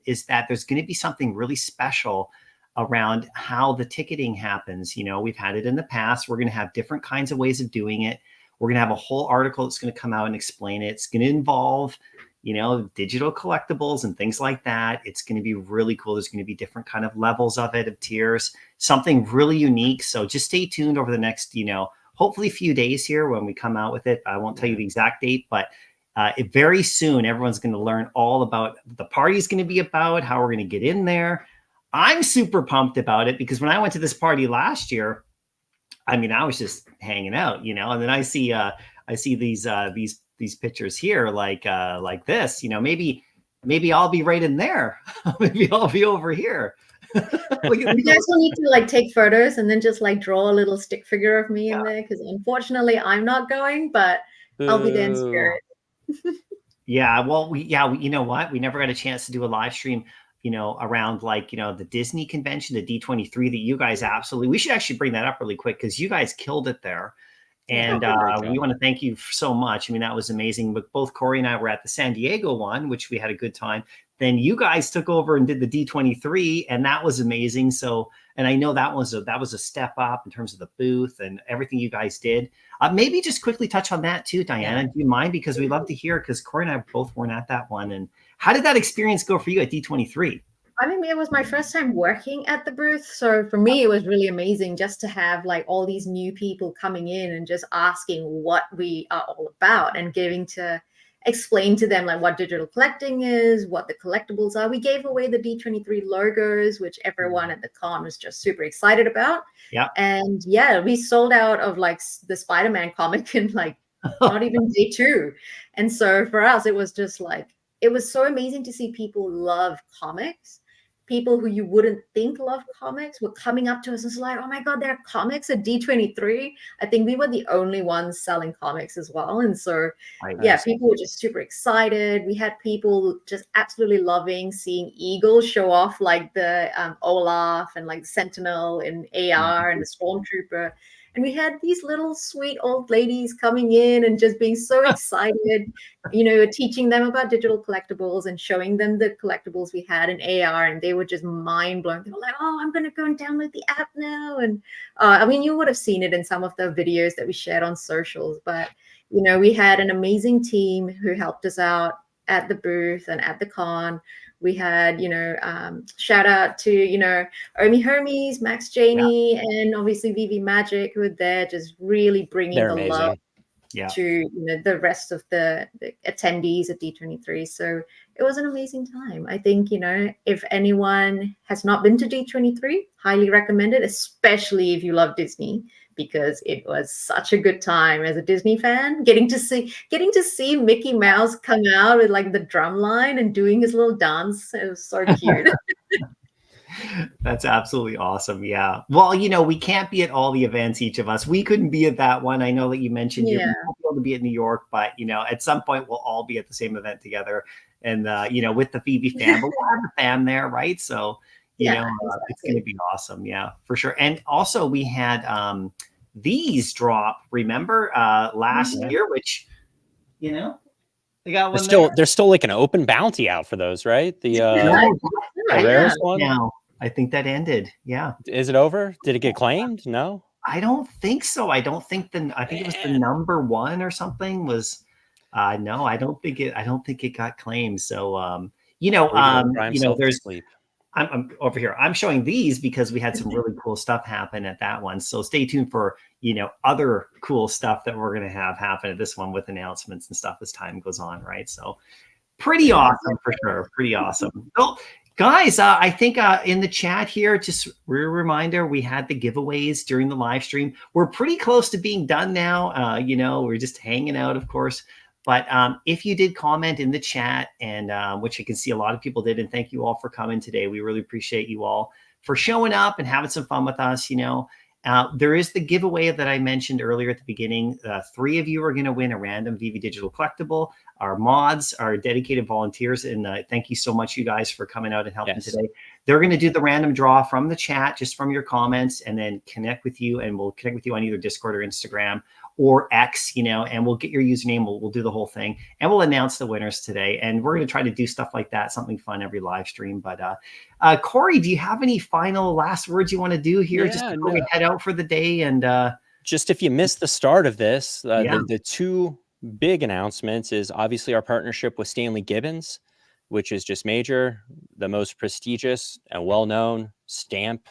is that there's going to be something really special around how the ticketing happens. You know, we've had it in the past. We're going to have different kinds of ways of doing it. We're going to have a whole article that's going to come out and explain it. It's going to involve, you know, digital collectibles and things like that. It's going to be really cool. There's going to be different kind of levels of it, of tiers, something really unique. So just stay tuned over the next, you know, hopefully few days here when we come out with it. I won't tell you the exact date, but very soon, everyone's going to learn all about the party's going to be about, how we're going to get in there. I'm super pumped about it because when I went to this party last year, I mean, I was just hanging out, you know, and then I see these pictures here, like this, you know, maybe I'll be right in there. Maybe I'll be over here. You guys will need to like take photos and then just like draw a little stick figure of me in there. Because unfortunately I'm not going, but I'll be there in spirit. Yeah. Well, you know what? We never got a chance to do a live stream, you know, around like, you know, the Disney convention, the D23 that you guys we should actually bring that up really quick because you guys killed it there. And we want to thank you so much. I mean, that was amazing. But both Corey and I were at the San Diego one, which we had a good time. Then you guys took over and did the D23, and that was amazing. So, and I know that was a step up in terms of the booth and everything you guys did. Maybe just quickly touch on that too, Diana. Yeah. Do you mind? Because we love to hear, because Corey and I both weren't at that one. And how did that experience go for you at D23? I mean, it was my first time working at the booth. So for me, it was really amazing just to have like all these new people coming in and just asking what we are all about and getting to explain to them like what digital collecting is, what the collectibles are. We gave away the D23 logos, which everyone at the con was just super excited about. Yeah. And yeah, we sold out of like the Spider-Man comic in like not even day 2. And so for us, it was just like, it was so amazing to see people love comics. People who you wouldn't think love comics were coming up to us and was like, oh my God, there are comics at D23. I think we were the only ones selling comics as well. And so, yeah, people were just super excited. We had people just absolutely loving seeing Eagle show off like the Olaf and like the Sentinel and AR and the Stormtrooper. And we had these little sweet old ladies coming in and just being so excited, you know, teaching them about digital collectibles and showing them the collectibles we had in AR. And they were just mind blown. They were like, oh, I'm going to go and download the app now. And I mean, you would have seen it in some of the videos that we shared on socials. But, you know, we had an amazing team who helped us out at the booth and at the con. We had, you know, shout out to, you know, Omi Hermes, Max Janey, and obviously VeVe Magic, who were there just really bringing the love to, you know, the rest of the attendees at D23. So it was an amazing time. I think, you know, if anyone has not been to D23, highly recommend it, especially if you love Disney, because it was such a good time as a Disney fan, getting to see Mickey Mouse come out with like the drum line and doing his little dance. It was so cute. That's absolutely awesome. Yeah. Well, you know, we can't be at all the events, each of us. We couldn't be at that one. I know that you mentioned you're able to be at New York, but, you know, at some point we'll all be at the same event together. And, you know, with the VeVe fam, but we'll have a fam there, right? So, you know, it's going to be awesome. Yeah, for sure. And also we had these drop, remember, last year, which, you know, they got one there's still like an open bounty out for those, right? The rarest one. Now, I think that ended. Yeah. Is it over? Did it get claimed? No. I don't think so. I think it was the number 1 or something was no, I don't think it got claimed. So you know, there's I'm over here. I'm showing these because we had some really cool stuff happen at that one. So stay tuned for, other cool stuff that we're going to have happen at this one with announcements and stuff as time goes on, right? So pretty awesome for sure. Pretty awesome. Well, guys, I think in the chat here, just a reminder, we had the giveaways during the live stream. We're pretty close to being done now. We're just hanging out, of course. But if you did comment in the chat, and which I can see a lot of people did, and thank you all for coming today. We really appreciate you all for showing up and having some fun with us. There is the giveaway that I mentioned earlier at the beginning. 3 of you are going to win a random VeVe digital collectible. Our mods, our dedicated volunteers, and thank you so much, you guys, for coming out and helping today. They're going to do the random draw from the chat, just from your comments, and then connect with you, and we'll connect with you on either Discord or Instagram or X, and we'll get your username. We'll do the whole thing, and we'll announce the winners today. And we're going to try to do stuff like that, something fun every live stream. But Corey, do you have any final last words you want to do here just before we head out for the day? And just if you missed the start of this, the 2 big announcements is obviously our partnership with Stanley Gibbons, which is just major, the most prestigious and well-known stamp,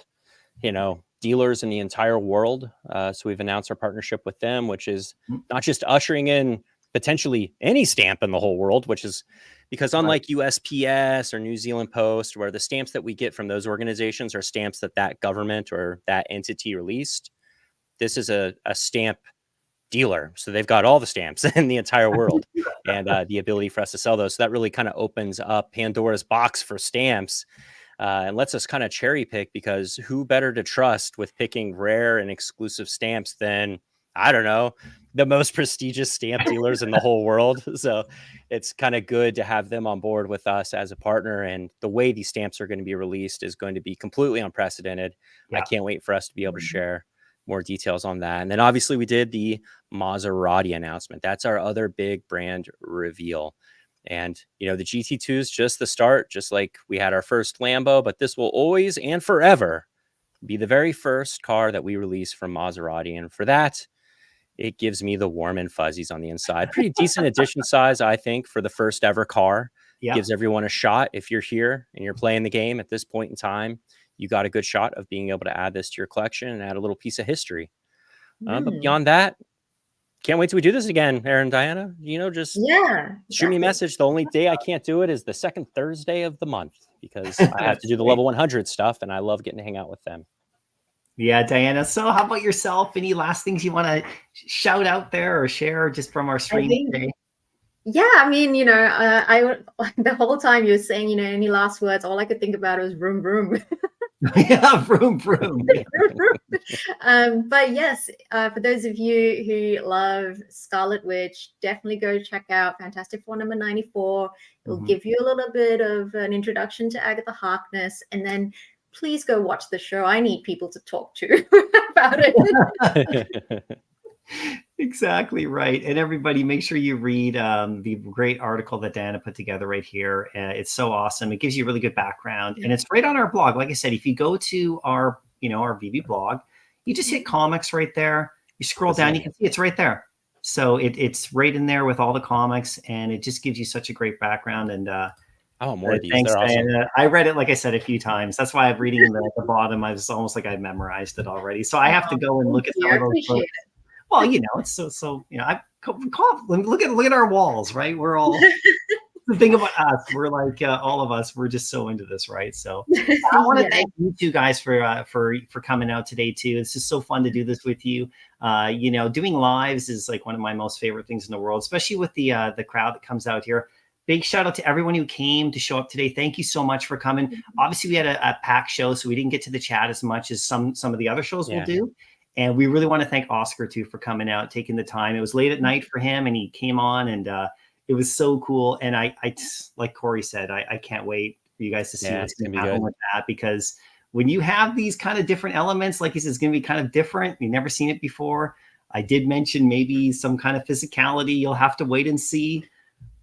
dealers in the entire world. So we've announced our partnership with them, which is not just ushering in potentially any stamp in the whole world, which is because unlike USPS or New Zealand Post, where the stamps that we get from those organizations are stamps that government or that entity released, this is a stamp dealer. So they've got all the stamps in the entire world and the ability for us to sell those. So that really kind of opens up Pandora's box for stamps. And lets us kind of cherry pick, because who better to trust with picking rare and exclusive stamps than, I don't know, the most prestigious stamp dealers in the whole world. So it's kind of good to have them on board with us as a partner. And the way these stamps are going to be released is going to be completely unprecedented. I can't wait for us to be able to share more details on that. And then obviously we did the Maserati announcement. That's our other big brand reveal. And, the GT2 is just the start, just like we had our first Lambo, but this will always and forever be the very first car that we release from Maserati. And for that, it gives me the warm and fuzzies on the inside. Pretty decent edition size, I think, for the first ever car. Gives everyone a shot. If you're here and you're playing the game at this point in time, you got a good shot of being able to add this to your collection and add a little piece of history. But beyond that, can't wait till we do this again, Aaron, Diana. Just shoot me a message. The only day I can't do it is the second Thursday of the month, because I have to do the level 100 stuff, and I love getting to hang out with them. Yeah, Diana. So how about yourself? Any last things you want to shout out there or share just from our stream today? Yeah, I mean, I the whole time you were saying, any last words, all I could think about was vroom, vroom. Yeah, vroom, vroom. But yes, for those of you who love Scarlet Witch, definitely go check out Fantastic Four number 94. It'll give you a little bit of an introduction to Agatha Harkness, and then please go watch the show. I need people to talk to about it. Exactly right. And everybody, make sure you read the great article that Diana put together right here. It's so awesome. It gives you a really good background, and it's right on our blog. Like I said, if you go to our VeVe blog, you just hit comics right there. You scroll down, you can see it's right there. So it's right in there with all the comics, and it just gives you such a great background. And more of these. Thanks, They're awesome. Diana. I read it, like I said, a few times. That's why I'm reading it at the bottom. I was almost like I memorized it already. So I have to go and look at some of those books. Well, it's so I look at our walls, right? We're all the thing about us. We're like all of us. We're just so into this, right? So I want to thank you two guys for coming out today too. It's just so fun to do this with you. Doing lives is like one of my most favorite things in the world, especially with the crowd that comes out here. Big shout out to everyone who came to show up today. Thank you so much for coming. Obviously, we had a packed show, so we didn't get to the chat as much as some of the other shows will do. And we really want to thank Oscar too for coming out, taking the time. It was late at night for him, and he came on, and it was so cool. And I like Corey said, I can't wait for you guys to see what's going to happen with that, because when you have these kind of different elements, like he says, it's going to be kind of different. You've never seen it before. I did mention maybe some kind of physicality. You'll have to wait and see,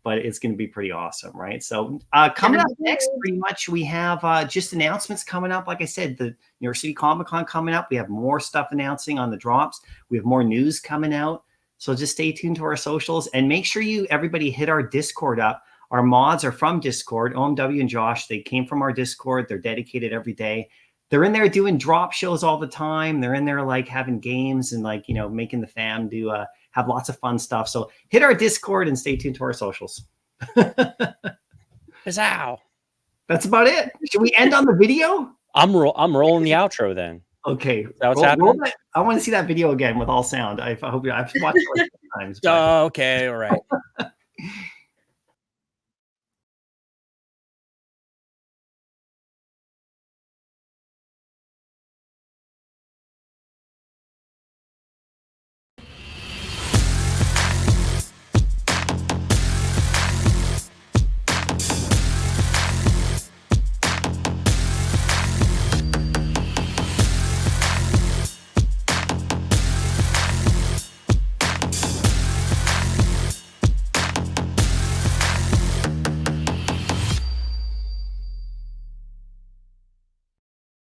but it's going to be pretty awesome, right? So coming up next, pretty much we have just announcements coming up. Like I said, the New York City Comic Con coming up. We have more stuff announcing on the drops. We have more news coming out. So just stay tuned to our socials, and make sure everybody hit our Discord up. Our mods are from Discord. OMW and Josh, they came from our Discord. They're dedicated every day. They're in there doing drop shows all the time. They're in there like having games and like, you know, making the fam do have lots of fun stuff. So hit our Discord and stay tuned to our socials. Huzzah. That's about it. Should we end on the video? I'm rolling the outro then. Okay. What's happening? I want to see that video again with all sound. I hope I've watched it like times. Oh, okay. All right.